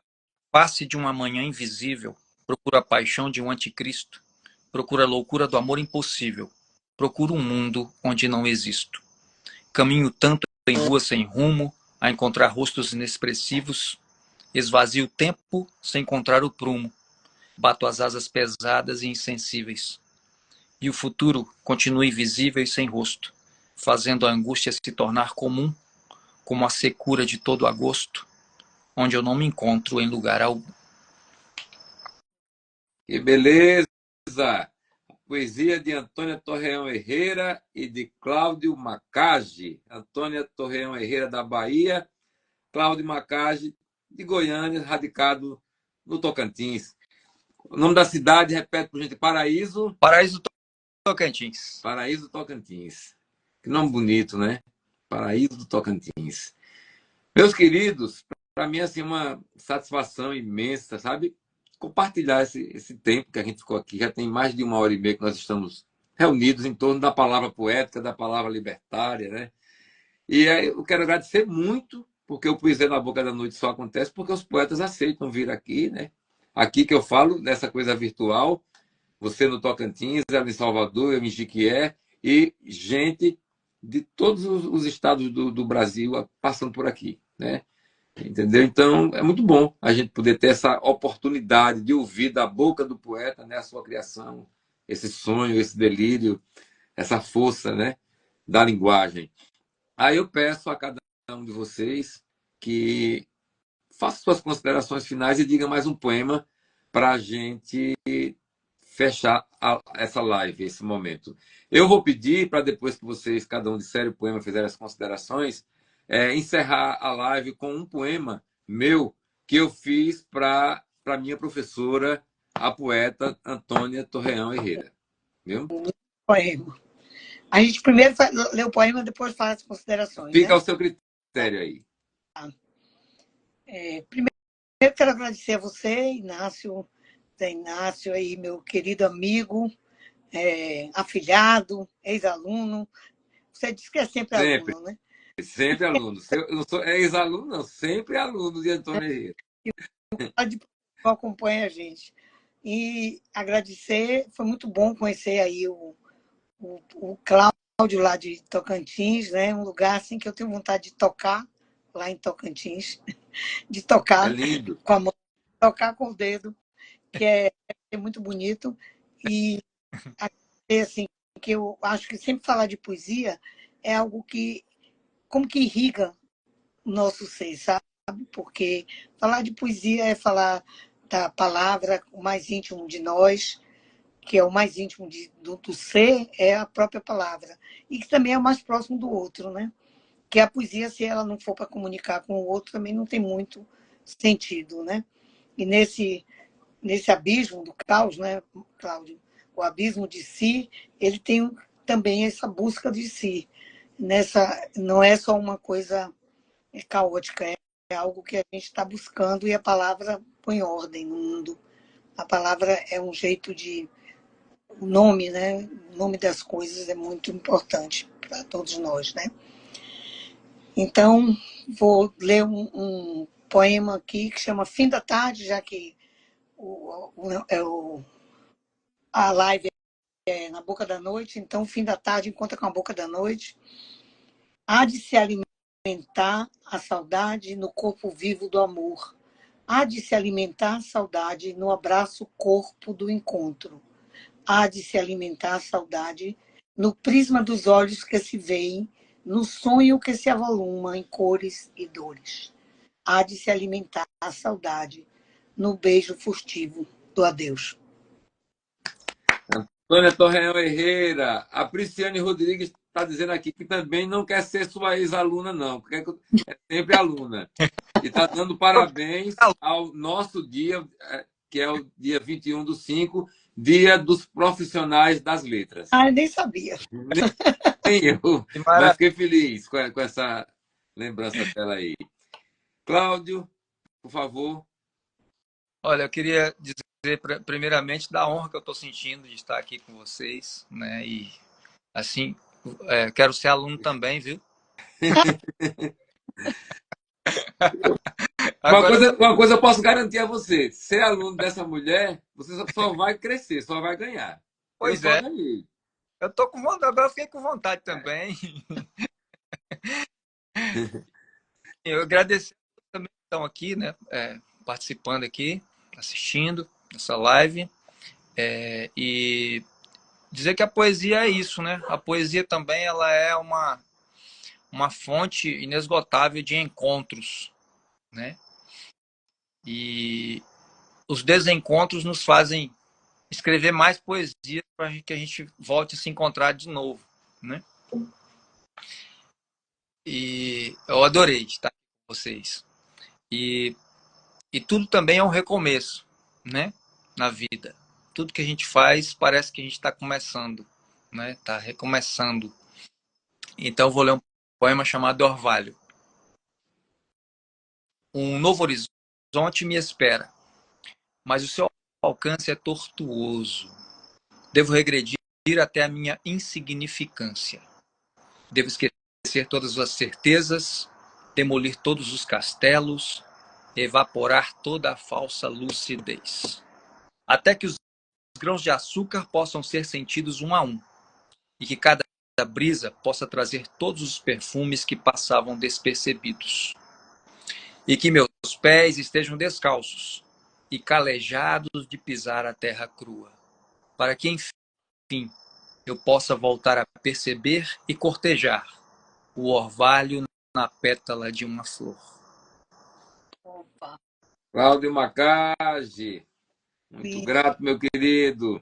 face de uma manhã invisível, procuro a paixão de um anticristo, procuro a loucura do amor impossível, procuro um mundo onde não existo. Caminho tanto em ruas sem rumo, a encontrar rostos inexpressivos, esvazio o tempo sem encontrar o prumo, bato as asas pesadas e insensíveis. E o futuro continua invisível e sem rosto, fazendo a angústia se tornar comum, como a secura de todo agosto, onde eu não me encontro em lugar algum. Que beleza! Poesia de Antônia Torreão Herrera e de Cláudio Macage. Antônia Torreão Herrera, da Bahia, Cláudio Macage, de Goiânia, radicado no Tocantins. O nome da cidade, repete por gente, Paraíso. Paraíso Tocantins. Paraíso Tocantins. Que nome bonito, né? Paraíso do Tocantins. Meus queridos, para mim é assim, uma satisfação imensa, sabe? Compartilhar esse tempo que a gente ficou aqui. Já tem mais de 1h30 que nós estamos reunidos em torno da palavra poética, da palavra libertária, né? E aí eu quero agradecer muito, porque o Poesia na Boca da Noite só acontece porque os poetas aceitam vir aqui, né? Aqui que eu falo dessa coisa virtual, você no Tocantins, ela em Salvador, eu em Jiquié, e gente de todos os estados do Brasil passando por aqui, né? Entendeu? Então, é muito bom a gente poder ter essa oportunidade de ouvir da boca do poeta, né, a sua criação, esse sonho, esse delírio, essa força, né, da linguagem. Aí eu peço a cada um de vocês que faça suas considerações finais e diga mais um poema para a gente fechar essa live, esse momento. Eu vou pedir para depois que vocês, cada um disser o poema, fizerem as considerações, encerrar a live com um poema meu que eu fiz para minha professora, a poeta Antônia Torreão Herrera. Viu? Poema. A gente primeiro lê o poema, depois faz as considerações. Fica né? ao seu critério aí. Primeiro, quero agradecer a você, Inácio, aí, meu querido amigo, afilhado, ex-aluno. Você disse que é sempre aluno, né? Sempre aluno. Eu não sou ex-aluno, não. Sempre aluno de Antônio Herrera. Acompanha a gente. E agradecer, foi muito bom conhecer aí o Cláudio lá de Tocantins, né? Um lugar assim que eu tenho vontade de tocar lá em Tocantins, de tocar com a mão, tocar com o dedo, que é muito bonito. E assim, que eu acho que sempre falar de poesia é algo que como que irriga o nosso ser, sabe? Porque falar de poesia é falar da palavra, o mais íntimo de nós, que é o mais íntimo do ser, é a própria palavra. E que também é o mais próximo do outro, né? Que a poesia, se ela não for para comunicar com o outro, também não tem muito sentido, né? E nesse abismo do caos, né, Cláudio? O abismo de si, ele tem também essa busca de si. Não é só uma coisa caótica, é algo que a gente está buscando e a palavra põe ordem no mundo. A palavra é um jeito de... O nome, né? O nome das coisas é muito importante para todos nós, né? Então, vou ler um poema aqui que chama Fim da Tarde, já que a live é na boca da noite, então Fim da Tarde encontra com a boca da noite. Há de se alimentar a saudade no corpo vivo do amor. Há de se alimentar a saudade no abraço corpo do encontro. Há de se alimentar a saudade no prisma dos olhos que se veem, no sonho que se avoluma em cores e dores. Há de se alimentar a saudade no beijo furtivo do adeus. Antônia Torreão Herrera, a Prisciane Rodrigues está dizendo aqui que também não quer ser sua ex-aluna, não, porque é sempre aluna. E está dando parabéns ao nosso dia, que é o dia 21/5, Dia dos Profissionais das Letras. Eu nem sabia. Nem eu, mas fiquei feliz com essa lembrança dela aí. Cláudio, por favor. Olha, eu queria dizer primeiramente da honra que eu estou sentindo de estar aqui com vocês, né? E assim, quero ser aluno também, viu? Agora, Uma coisa eu posso garantir a você: ser aluno dessa mulher, você só vai crescer, só vai ganhar. Eu pois só é, ganhei. eu tô com vontade, agora eu fiquei com vontade também. Eu agradeço também que estão aqui, né? Participando aqui, assistindo essa live. E dizer que a poesia é isso, né? A poesia também ela é uma fonte inesgotável de encontros, né? E os desencontros nos fazem escrever mais poesia para que a gente volte a se encontrar de novo, né? E eu adorei estar com vocês. E tudo também é um recomeço, né? Na vida. Tudo que a gente faz parece que a gente está começando, né? Está recomeçando. Então eu vou ler um poema chamado Orvalho. Um novo horizonte me espera, mas o seu alcance é tortuoso. Devo regredir até a minha insignificância. Devo esquecer todas as certezas, demolir todos os castelos, evaporar toda a falsa lucidez. Até que os grãos de açúcar possam ser sentidos um a um, e que cada brisa possa trazer todos os perfumes que passavam despercebidos. E que meus pés estejam descalços e calejados de pisar a terra crua, para que, enfim, eu possa voltar a perceber e cortejar o orvalho na pétala de uma flor. Opa. Cláudio Macage, muito grato, meu querido.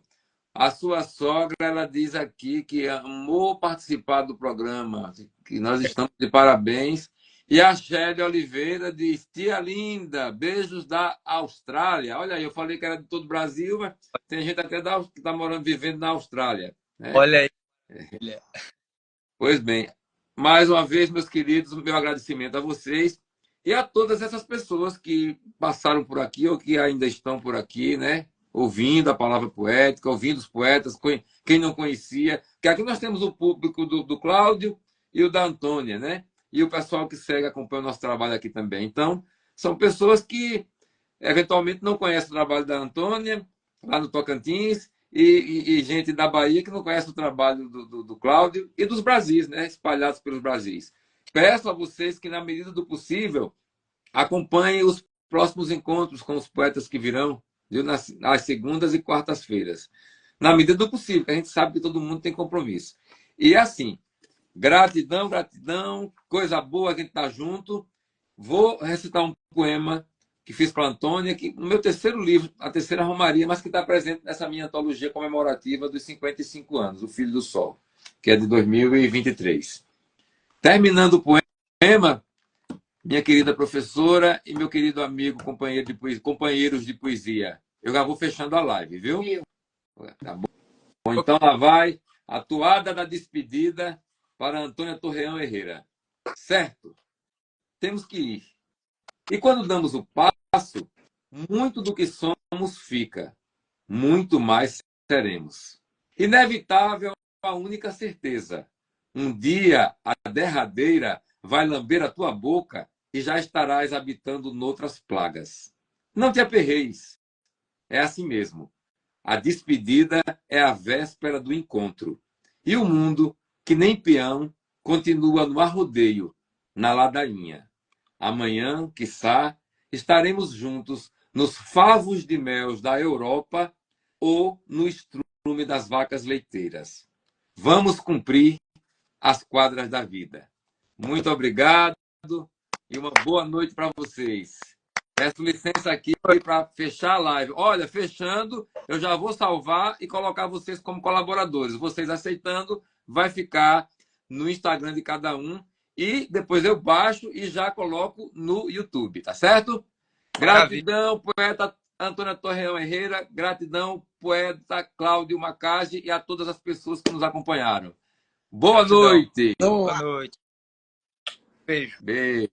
A sua sogra, ela diz aqui que amou participar do programa, que nós estamos de parabéns. E a Shelly Oliveira diz: tia linda, beijos da Austrália. Olha aí, eu falei que era de todo o Brasil, mas tem gente até que está morando, vivendo na Austrália, né? Olha aí. Pois bem, mais uma vez, meus queridos, o meu agradecimento a vocês e a todas essas pessoas que passaram por aqui ou que ainda estão por aqui, né? Ouvindo a palavra poética, ouvindo os poetas, quem não conhecia. Que aqui nós temos o público do Cláudio e o da Antônia, né? E o pessoal que segue, acompanha o nosso trabalho aqui também. Então, são pessoas que eventualmente não conhecem o trabalho da Antônia, lá no Tocantins, e gente da Bahia que não conhece o trabalho do Cláudio e dos Brasis, né? Espalhados pelos Brasis. Peço a vocês que, na medida do possível, acompanhem os próximos encontros com os poetas que virão, viu? Nas segundas e quartas-feiras. Na medida do possível, que a gente sabe que todo mundo tem compromisso. E assim, gratidão, gratidão, coisa boa que a gente está junto. Vou recitar um poema que fiz para a Antônia, que no meu terceiro livro, a terceira Romaria, mas que está presente nessa minha antologia comemorativa dos 55 anos, O Filho do Sol, que é de 2023. Terminando o poema, minha querida professora e meu querido amigo, companheiros de poesia, eu já vou fechando a live, viu? Tá bom? Então lá vai a toada da despedida para Antônia Torreão Herrera. Certo? Temos que ir. E quando damos o passo, muito do que somos fica, muito mais seremos. Inevitável a única certeza: um dia a derradeira vai lamber a tua boca e já estarás habitando noutras plagas. Não te aperreis, é assim mesmo. A despedida é a véspera do encontro. E o mundo, que nem peão, continua no arrodeio, na ladainha. Amanhã, quiçá, estaremos juntos nos favos de mel da Europa ou no estrume das vacas leiteiras. Vamos cumprir as quadras da vida. Muito obrigado e uma boa noite para vocês. Peço licença aqui para fechar a live. Olha, fechando, eu já vou salvar e colocar vocês como colaboradores. Vocês aceitando, vai ficar no Instagram de cada um. E depois eu baixo e já coloco no YouTube, tá certo? Gratidão, poeta Antônia Torreão Herrera. Gratidão, poeta Cláudio Macage e a todas as pessoas que nos acompanharam. Boa noite. Boa noite. Beijo. Beijo.